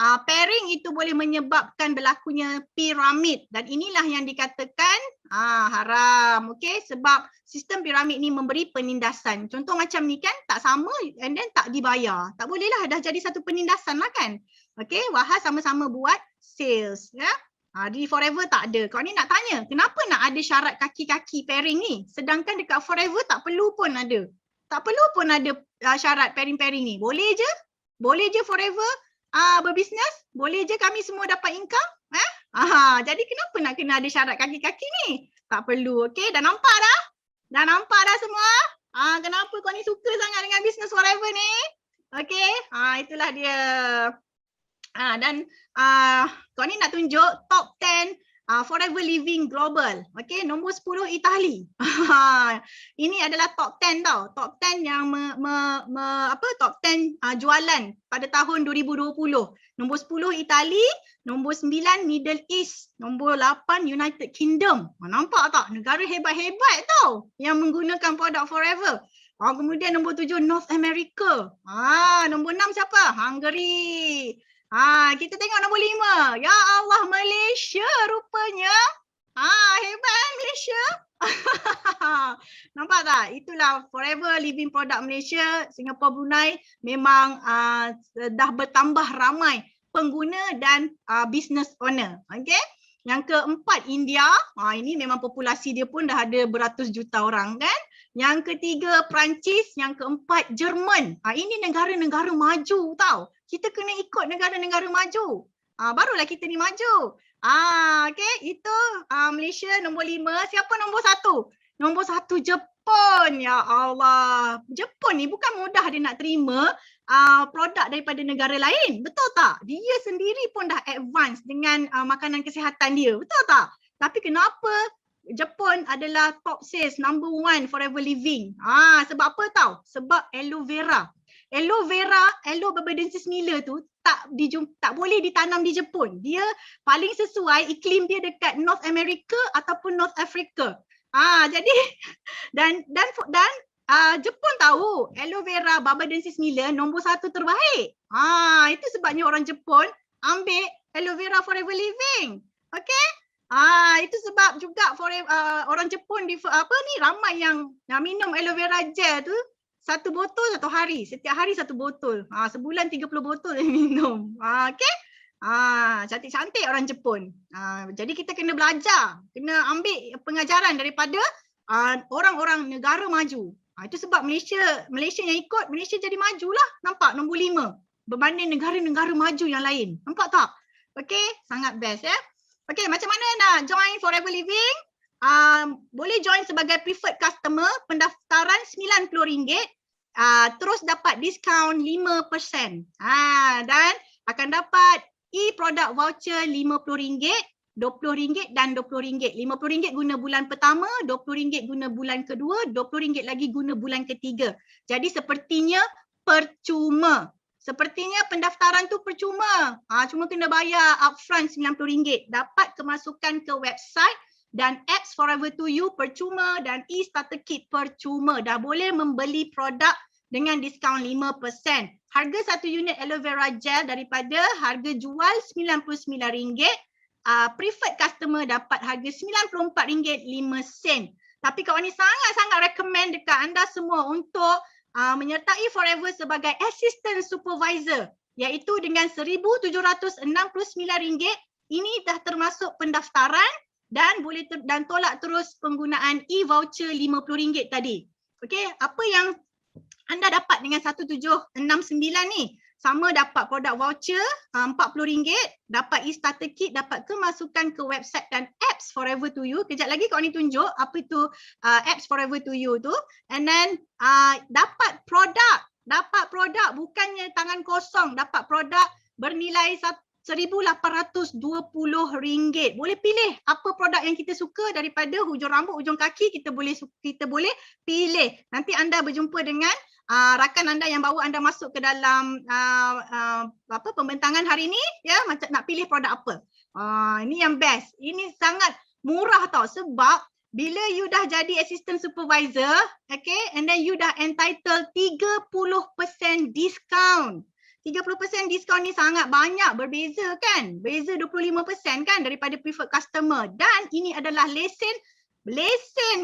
pairing itu boleh menyebabkan berlakunya piramid dan inilah yang dikatakan haram. Okey, sebab sistem piramid ni memberi penindasan. Contoh macam ni kan, tak sama and then tak dibayar. Tak boleh lah, dah jadi satu penindasan lah kan. Okey, wahai sama-sama buat sales ya. Di Forever tak ada. Kau ni nak tanya, kenapa nak ada syarat kaki-kaki pairing ni? Sedangkan dekat Forever tak perlu pun ada. Tak perlu pun ada syarat pairing-pairing ni. Boleh je Boleh je forever berbisnes? Boleh je kami semua dapat income? Jadi kenapa nak kena ada syarat kaki-kaki ni? Tak perlu, okey? Dah nampak dah? Dah nampak dah semua? Kenapa kau ni suka sangat dengan business forever ni? Okey? Itulah dia. Dan kau ni nak tunjuk top 10 Forever Living Global. Okay, nombor 10 Itali. Ini adalah top 10 tau. Top 10 yang top 10 jualan pada tahun 2020. Nombor 10 Itali, nombor 9 Middle East, nombor 8 United Kingdom. Nampak tak? Negara hebat-hebat tau yang menggunakan produk Forever. Kemudian nombor 7 North America. Nombor 6 siapa? Hungary. Kita tengok nombor 5. Ya Allah, Malaysia rupanya. Hebat Malaysia. Nampak tak? Itulah Forever Living Product Malaysia, Singapore, Brunei memang dah bertambah ramai pengguna dan business owner. Okay? Yang keempat India. Ini memang populasi dia pun dah ada beratus juta orang kan? Yang ketiga Perancis, yang keempat Jerman. Ini negara-negara maju tau. Kita kena ikut negara-negara maju. Barulah kita ni maju. Okay, itu Malaysia nombor 5. Siapa nombor 1? Nombor 1 Jepun. Ya Allah. Jepun ni bukan mudah dia nak terima produk daripada negara lain. Betul tak? Dia sendiri pun dah advance dengan makanan kesihatan dia. Betul tak? Tapi kenapa Jepun adalah top sales number 1 Forever Living? Sebab apa tau? Sebab aloe vera. Aloe barbadensis miller tu tak boleh ditanam di Jepun. Dia paling sesuai iklim dia dekat North America ataupun North Africa. Jadi dan Jepun tahu aloe vera barbadensis miller nombor 1 terbaik. Itu sebabnya orang Jepun ambil aloe vera Forever Living. Okey? Itu sebab juga orang Jepun ramai yang minum aloe vera gel tu 1 botol 1 hari. Setiap hari 1 botol. Sebulan 30 botol dia minum. Okey? Cantik-cantik orang Jepun. Jadi kita kena belajar. Kena ambil pengajaran daripada orang-orang negara maju. Itu sebab Malaysia yang ikut, Malaysia jadi majulah. Nampak nombor 5 berbanding negara-negara maju yang lain. Nampak tak? Okey? Sangat best ya. Okey, macam mana nak join Forever Living? Boleh join sebagai preferred customer, pendaftaran RM90. Terus dapat diskaun 5%. Dan akan dapat e-product voucher RM50, RM20 dan RM20. RM50 guna bulan pertama, RM20 guna bulan kedua, RM20 lagi guna bulan ketiga. Jadi sepertinya percuma. Sepertinya pendaftaran tu percuma. Cuma kena bayar upfront RM90. Dapat kemasukan ke website dan apps Forever to You percuma dan e-starter kit percuma. Dah boleh membeli produk dengan diskaun 5%. Harga 1 unit aloe vera gel daripada harga jual RM99, preferred customer dapat harga RM94.05. Tapi kawan ni sangat-sangat recommend dekat anda semua untuk menyertai Forever sebagai assistant supervisor, iaitu dengan RM1,769. Ini dah termasuk pendaftaran dan boleh tolak terus penggunaan e-voucher RM50 tadi. Okey, apa yang anda dapat dengan 1769 ni? Sama dapat produk voucher RM40, dapat e-starter kit, dapat kemasukan ke website dan apps Forever to You. Kejap lagi kau ni tunjuk apa itu apps Forever to You tu. And then dapat produk bukannya tangan kosong, dapat produk bernilai RM1,820. Boleh pilih apa produk yang kita suka daripada hujung rambut, hujung kaki, kita boleh pilih. Nanti anda berjumpa dengan rakan anda yang bawa anda masuk ke dalam pembentangan hari ni, ya, macam nak pilih produk apa. Ini yang best. Ini sangat murah tau, sebab bila you dah jadi assistant supervisor, okay, and then you dah entitled 30% discount. 30% diskaun ni sangat banyak, berbeza kan? Beza 25% kan daripada preferred customer. Dan ini adalah lesen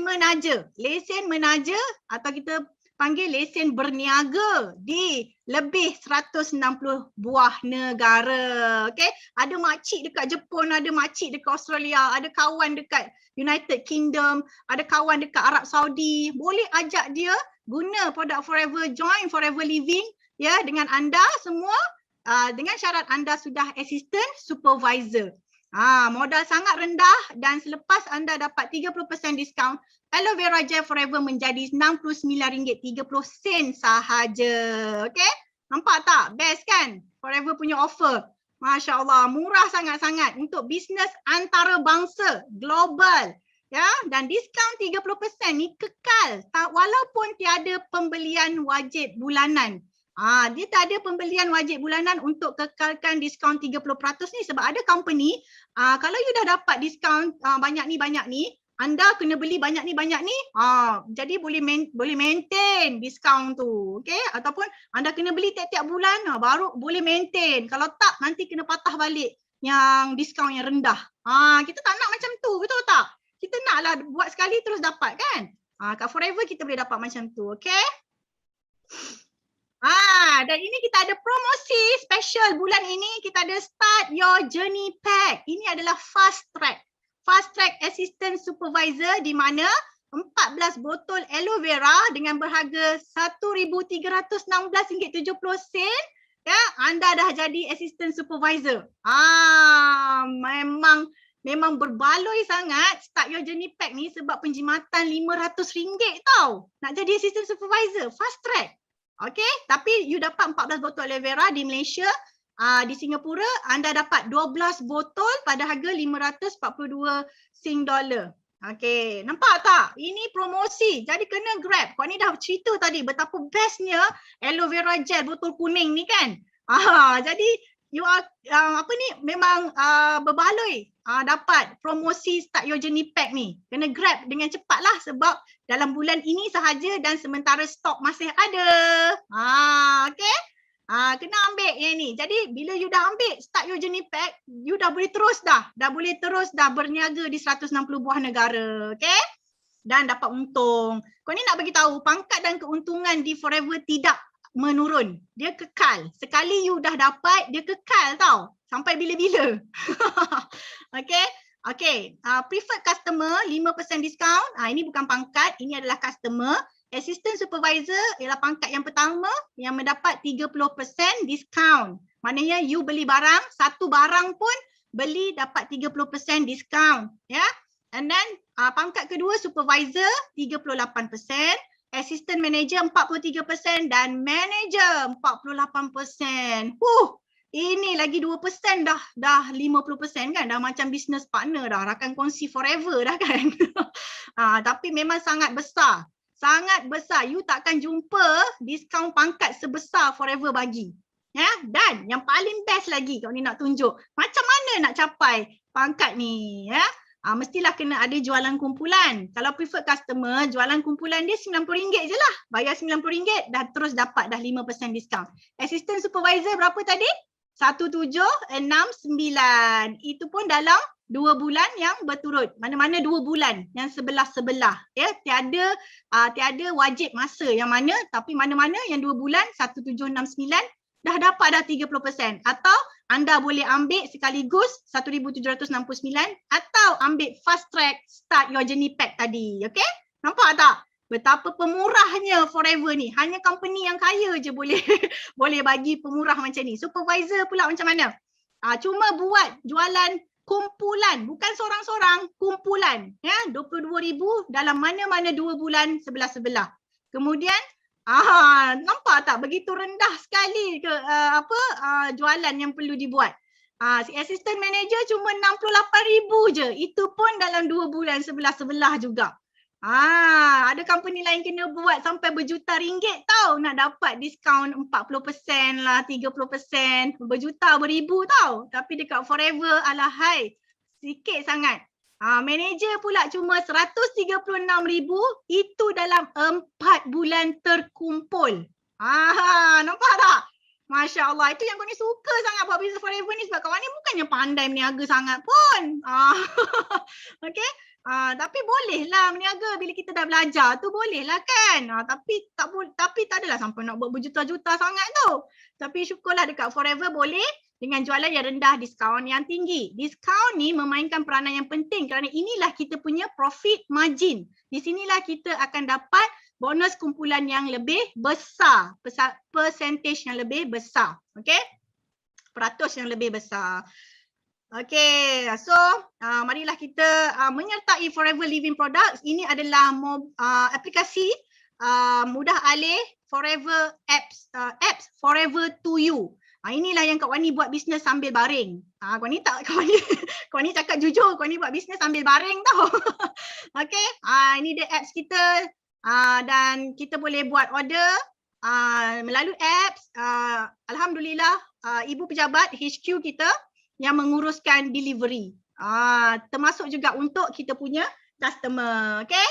menaja. Lesen menaja atau kita panggil lesen berniaga di lebih 160 buah negara. Okay? Ada makcik dekat Jepun, ada makcik dekat Australia, ada kawan dekat United Kingdom, ada kawan dekat Arab Saudi. Boleh ajak dia guna produk Forever, join Forever Living ya dengan anda semua dengan syarat anda sudah assistant supervisor. Modal sangat rendah dan selepas anda dapat 30% diskaun, Aloe Vera Gel Forever menjadi RM69.30 sahaja. Okey? Nampak tak? Best kan? Forever punya offer. Masya Allah, murah sangat-sangat untuk bisnes antarabangsa, global. Ya, dan diskaun 30% ni kekal walaupun tiada pembelian wajib bulanan. Dia tak ada pembelian wajib bulanan untuk kekalkan diskaun 30% ni sebab ada company kalau you dah dapat diskaun banyak ni, anda kena beli banyak ni, jadi boleh maintain diskaun tu, okey? Ataupun anda kena beli tiap-tiap bulan baru boleh maintain. Kalau tak nanti kena patah balik yang diskaun yang rendah. Kita tak nak macam tu, betul tak? Kita naklah buat sekali terus dapat kan? Kat Forever kita boleh dapat macam tu, okey? Dan ini kita ada promosi special bulan ini. Kita ada Start Your Journey Pack. Ini adalah fast track assistant supervisor di mana 14 botol aloe vera dengan berharga RM1,316.70. Ya, anda dah jadi assistant supervisor. Memang berbaloi sangat Start Your Journey Pack ni sebab penjimatan RM500 tau. Nak jadi assistant supervisor, fast track. Okey, tapi you dapat 14 botol aloe vera di Malaysia. Di Singapura anda dapat 12 botol pada harga $542. Okey, nampak tak? Ini promosi. Jadi kena grab. Kau ni dah cerita tadi betapa bestnya aloe vera gel botol kuning ni kan. Jadi you are memang berbaloi dapat promosi Start Your Journey Pack ni. Kena grab dengan cepatlah sebab dalam bulan ini sahaja dan sementara stok masih ada. Okey. Kena ambil yang ni. Jadi bila you dah ambil Start Your Journey Pack, you dah boleh terus dah berniaga di 160 buah negara. Okey. Dan dapat untung. Kau ni nak bagi tahu pangkat dan keuntungan di Forever tidak menurun. Dia kekal. Sekali you dah dapat, dia kekal tau. Sampai bila-bila. Okey. Preferred customer 5% diskaun. Ini bukan pangkat, ini adalah customer. Assistant supervisor ialah pangkat yang pertama yang mendapat 30% diskaun. Maknanya you beli barang, satu barang pun beli dapat 30% diskaun. Ya. And then pangkat kedua supervisor 38%. Assistant manager 43% dan manager 48%. Ini lagi 2% dah 50% kan, dah macam business partner dah, rakan kongsi Forever dah kan. Tapi memang sangat besar. Sangat besar. You takkan jumpa diskaun pangkat sebesar Forever bagi. Ya, dan yang paling best lagi kau ni nak tunjuk macam mana nak capai pangkat ni, ya. Mestilah kena ada jualan kumpulan. Kalau preferred customer, jualan kumpulan dia RM90 je lah. Bayar RM90 dah terus dapat dah 5% diskaun. Assistant supervisor berapa tadi? 1769. Itu pun dalam 2 bulan yang berturut. Mana-mana 2 bulan yang sebelah-sebelah. Ya, tiada wajib masa yang mana, tapi mana-mana yang 2 bulan 1769 dah dapat dah 30%. Atau anda boleh ambil sekaligus 1769 atau ambil fast track Start Your Journey Pack tadi. Okey? Nampak tak? Betapa pemurahnya Forever ni. Hanya company yang kaya je boleh bagi pemurah macam ni. Supervisor pula macam mana? Cuma buat jualan kumpulan, bukan seorang-seorang, kumpulan. Ya, 22,000 dalam mana-mana 2 bulan sebelah-sebelah. Kemudian nampak tak begitu rendah sekali jualan yang perlu dibuat. Si assistant manager cuma 68,000 je. Itu pun dalam 2 bulan sebelah-sebelah juga. Ada company lain kena buat sampai berjuta ringgit tau nak dapat diskaun 40% lah, 30%, berjuta, beribu tau. Tapi dekat Forever alahai, sikit sangat. Manager pula cuma 136,000, itu dalam 4 bulan terkumpul. Nampak tak? Masya Allah, itu yang kau ni suka sangat buat business Forever ni sebab kawan ni bukannya pandai berniaga sangat pun. Okay? Tapi bolehlah berniaga bila kita dah belajar tu, bolehlah kan. Tapi tak adalah sampai nak buat berjuta-juta sangat tu. Tapi syukurlah dekat Forever boleh dengan jualan yang rendah, diskaun yang tinggi. Diskaun ni memainkan peranan yang penting kerana inilah kita punya profit margin. Di sinilah kita akan dapat bonus kumpulan yang lebih besar, percentage yang lebih besar. Okey, peratus yang lebih besar. Okey, so marilah kita menyertai Forever Living Products. Ini adalah aplikasi mudah alih Forever apps Forever to you. Inilah yang Kak Wani buat bisnes sambil baring. Kak Wani Kak Wani cakap jujur, Kak Wani buat bisnes sambil baring tau. Okey, ini dia apps kita dan kita boleh buat order melalui apps. Alhamdulillah, ibu pejabat HQ kita yang menguruskan delivery. Termasuk juga untuk kita punya customer. Okey.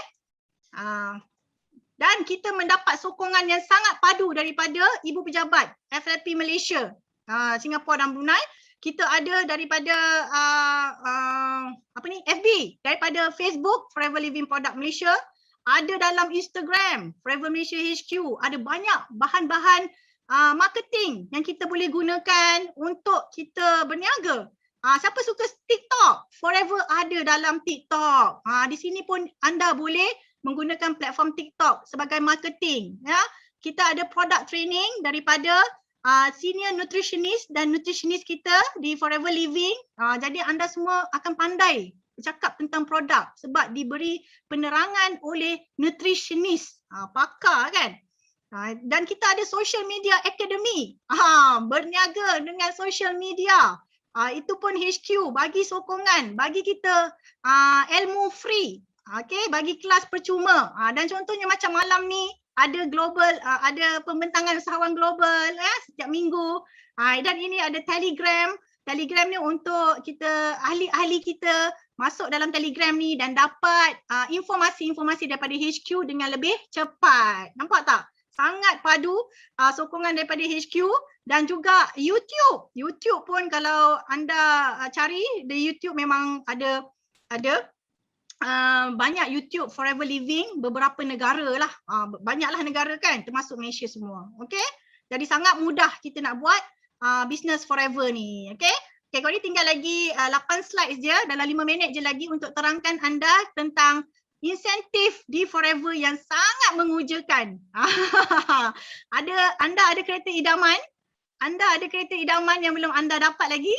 Dan kita mendapat sokongan yang sangat padu daripada ibu pejabat FLP Malaysia, Singapura dan Brunei. Kita ada daripada FB, daripada Facebook Forever Living Product Malaysia, ada dalam Instagram Forever Malaysia HQ, ada banyak bahan-bahan marketing yang kita boleh gunakan untuk kita berniaga. Siapa suka TikTok? Forever ada dalam TikTok. Di sini pun anda boleh menggunakan platform TikTok sebagai marketing. Ya, kita ada product training daripada senior nutritionist dan nutritionist kita di Forever Living. Jadi anda semua akan pandai bercakap tentang produk sebab diberi penerangan oleh nutritionist, pakar kan. Dan kita ada social media academy, berniaga dengan social media. Itu pun HQ bagi sokongan, bagi kita ilmu free. Okey, bagi kelas percuma. Dan contohnya macam malam ni ada global, ada pembentangan usahawan global setiap minggu. Dan ini ada Telegram. Telegram ni untuk kita, ahli-ahli kita masuk dalam Telegram ni dan dapat informasi-informasi daripada HQ dengan lebih cepat. Nampak tak? Sangat padu sokongan daripada HQ dan juga YouTube. YouTube pun kalau anda cari di YouTube memang ada banyak YouTube Forever Living beberapa negara lah. Banyaklah negara kan, termasuk Malaysia semua. Okey? Jadi sangat mudah kita nak buat business Forever ni. Okey? Okay, kau ni tinggal lagi 8 slides je, dalam 5 minit je lagi untuk terangkan anda tentang insentif di Forever yang sangat mengujakan. Anda ada kereta idaman? Anda ada kereta idaman yang belum anda dapat lagi?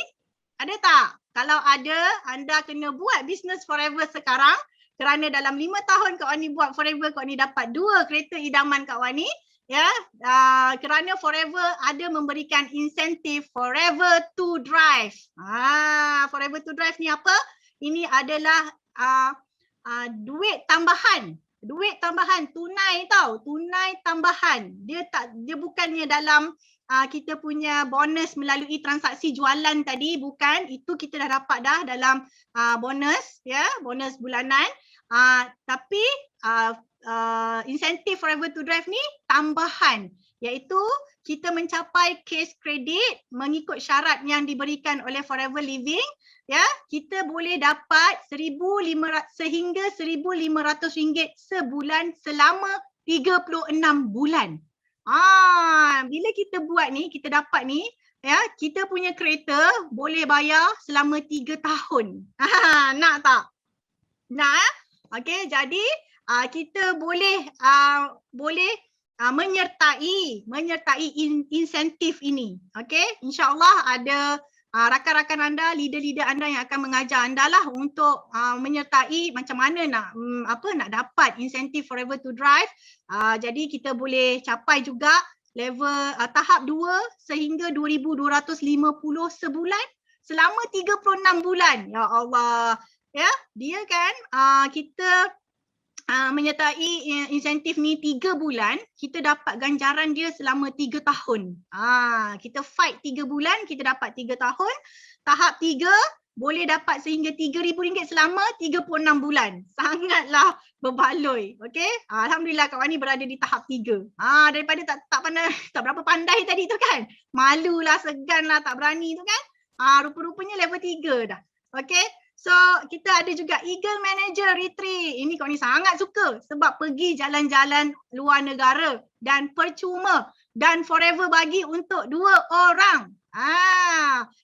Ada tak? Kalau ada, anda kena buat business Forever sekarang kerana dalam 5 tahun Kak Wani buat Forever, Kak Wani dapat 2 kereta idaman Kak Wani. Ya, kerana Forever ada memberikan insentif Forever to Drive. Forever to Drive ni apa? Ini adalah duit tambahan. Duit tambahan tunai tau, tunai tambahan. Dia bukannya dalam kita punya bonus melalui transaksi jualan tadi, bukan. Itu kita dah dapat dah dalam bonus, ya, bonus bulanan. Tapi insentif Forever to Drive ni tambahan, iaitu kita mencapai case kredit mengikut syarat yang diberikan oleh Forever Living, ya, kita boleh dapat sehingga RM1,500 sebulan selama 36 bulan. Bila kita buat ni, kita dapat ni, ya, kita punya kereta boleh bayar selama 3 tahun. Nak tak? Nak? Okey, jadi kita boleh menyertai insentif ini. Okey, insya-Allah ada rakan-rakan anda, leader-leader anda yang akan mengajar anda lah untuk menyertai macam mana nak dapat insentif Forever to Drive. Jadi kita boleh capai juga level tahap 2 sehingga 2,250 sebulan selama 36 bulan. Ya Allah. Ya, dia kan kita menyertai insentif ni 3 bulan, kita dapat ganjaran dia selama 3 tahun. Kita fight 3 bulan, kita dapat 3 tahun. Tahap 3 boleh dapat sehingga RM3,000 selama 36 bulan. Sangatlah berbaloi. Okey? Alhamdulillah Kak Wani berada di tahap 3. Daripada tak pandai, tak berapa pandai tadi tu kan. Malulah, seganlah, tak berani tu kan. Rupa-rupanya level 3 dah. Okey? So kita ada juga Eagle Manager Retreat. Ini Kak Wani sangat suka sebab pergi jalan-jalan luar negara dan percuma dan Forever bagi untuk 2 orang.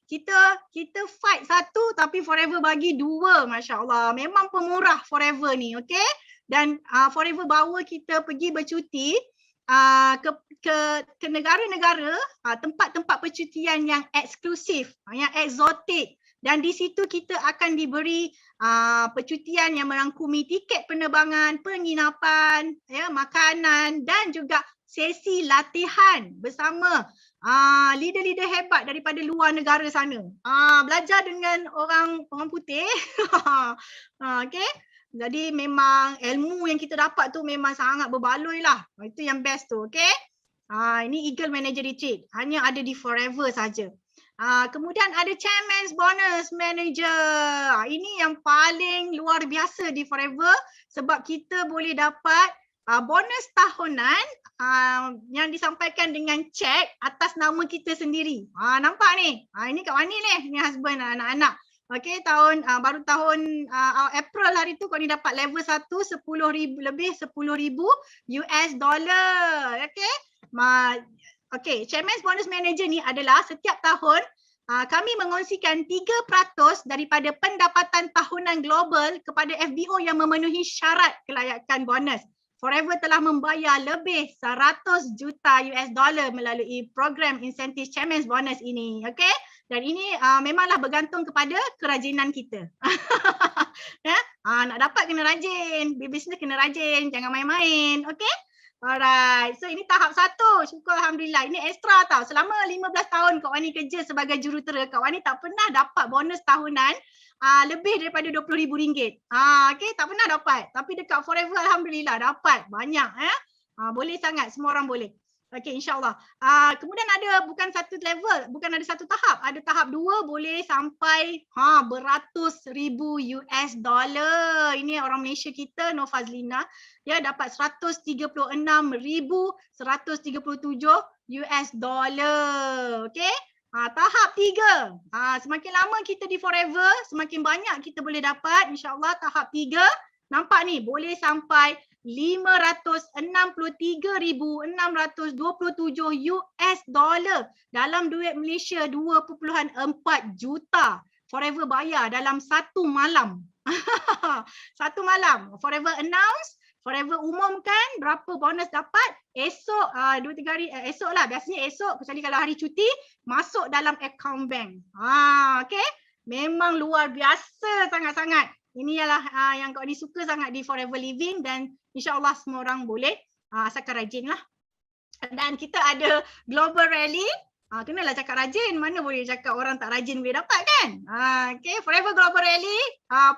Kita fight 1 tapi Forever bagi 2, Masya Allah. Memang pemurah Forever ni, okey? dan Forever bawa kita pergi bercuti ke negara-negara, tempat-tempat percutian yang eksklusif, yang eksotik, dan di situ kita akan diberi percutian yang merangkumi tiket penerbangan, penginapan, ya, makanan dan juga sesi latihan bersama leader-leader hebat daripada luar negara sana. Belajar dengan orang putih. Okay. Jadi memang ilmu yang kita dapat tu memang sangat berbaloi lah. Itu yang best tu, okay? Ini Eagle Manager Retreat. Hanya ada di Forever saja. Kemudian ada Chairman's Bonus Manager. Ini yang paling luar biasa di Forever sebab kita boleh dapat bonus tahunan yang disampaikan dengan cek atas nama kita sendiri. Nampak ni? Ini Kak Wani ni husband anak-anak. Okey, baru tahun April hari tu kau ni dapat level 1 10,000 lebih $10,000 US dollar. Okey. Okey, Chairman's Bonus Manager ni adalah setiap tahun kami mengongsikan 3% daripada pendapatan tahunan global kepada FBO yang memenuhi syarat kelayakan bonus. Forever telah membayar lebih 100 juta US dollar melalui program insentif Chairman's Bonus ini. Okey. Dan ini memanglah bergantung kepada kerajinan kita. Ya? Nak dapat kena rajin, bisnes kena rajin, jangan main-main. Okey? Alright. So ini tahap 1. Syukur Alhamdulillah. Ini ekstra tau. Selama 15 tahun Kak Wani kerja sebagai jurutera, Kak Wani tak pernah dapat bonus tahunan lebih daripada RM20,000. Okey, tak pernah dapat. Tapi dekat Forever Alhamdulillah dapat banyak. Boleh sangat, semua orang boleh. Okey, insyaAllah. Kemudian ada bukan satu level, bukan ada satu tahap. Ada tahap 2 boleh sampai beratus ribu US dollar. Ini orang Malaysia kita, Nur Fazlina. Dia dapat 136,137 US dollar. Okey. Tahap 3. Semakin lama kita di Forever, semakin banyak kita boleh dapat. InsyaAllah tahap 3. Nampak ni, boleh sampai 563,627 US dollar dalam duit Malaysia 2.4 juta. Forever bayar dalam satu malam. Satu malam. Forever announce, Forever umumkan berapa bonus dapat. Esok 2-3 hari, esok lah. Biasanya esok, kecuali kalau hari cuti, masuk dalam account bank. Okay. Memang luar biasa sangat-sangat. Ini ialah yang Kak Wani suka sangat di Forever Living dan insyaAllah semua orang boleh asalkan rajin lah. Dan kita ada Global Rally. Kenalah cakap rajin. Mana boleh cakap orang tak rajin boleh dapat kan? Okay, Forever Global Rally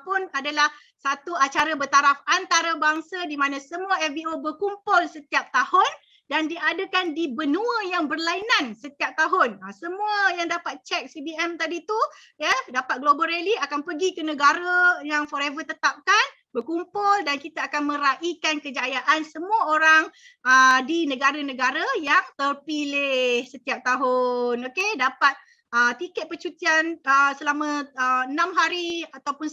pun adalah satu acara bertaraf antarabangsa di mana semua FBO berkumpul setiap tahun dan diadakan di benua yang berlainan setiap tahun. Semua yang dapat cek CBM tadi tu, ya, dapat Global Rally akan pergi ke negara yang Forever tetapkan, berkumpul dan kita akan meraihkan kejayaan semua orang di negara-negara yang terpilih setiap tahun. Okey, dapat tiket percutian selama 6 hari ataupun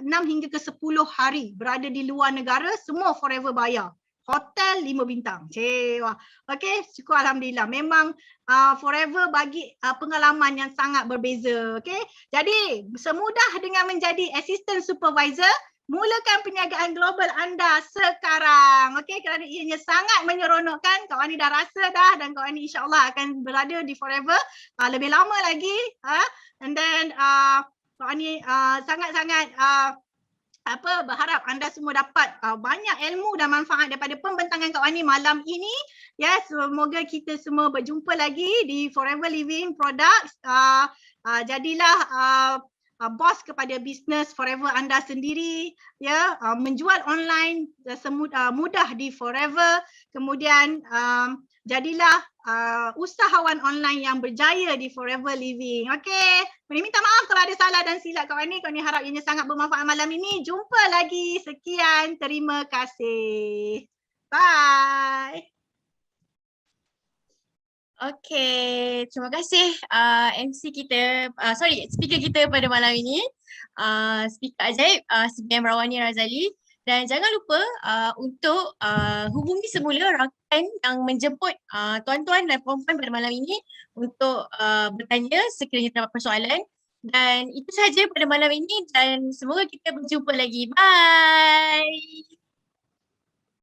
6 hingga ke 10 hari berada di luar negara, semua Forever bayar. Hotel 5 bintang. Wah. Okey, syukur Alhamdulillah. Memang Forever bagi pengalaman yang sangat berbeza. Okey. Jadi, semudah dengan menjadi assistant supervisor, mulakan perniagaan global anda sekarang. Okey, kerana ianya sangat menyeronokkan. Kak Wani dah rasa dah dan Kak Wani insya-Allah akan berada di Forever lebih lama lagi. And then Kak Wani sangat-sangat berharap anda semua dapat banyak ilmu dan manfaat daripada pembentangan Kak Wani malam ini. Ya, semoga kita semua berjumpa lagi di Forever Living Products. Jadilah bos kepada bisnes Forever anda sendiri, ya, menjual online mudah di Forever. Kemudian jadilah usahawan online yang berjaya di Forever Living. Okey, minta maaf kalau ada salah dan silap Kak Wani. Kak Wani harap ianya sangat bermanfaat malam ini. Jumpa lagi. Sekian, terima kasih. Bye. Okay, terima kasih MC kita, speaker kita pada malam ini, speaker ajaib CBM Rawani Razali. Dan jangan lupa untuk hubungi semula rakan yang menjemput tuan-tuan dan puan-puan pada malam ini untuk bertanya sekiranya terdapat persoalan. Dan itu sahaja pada malam ini dan semoga kita berjumpa lagi. Bye!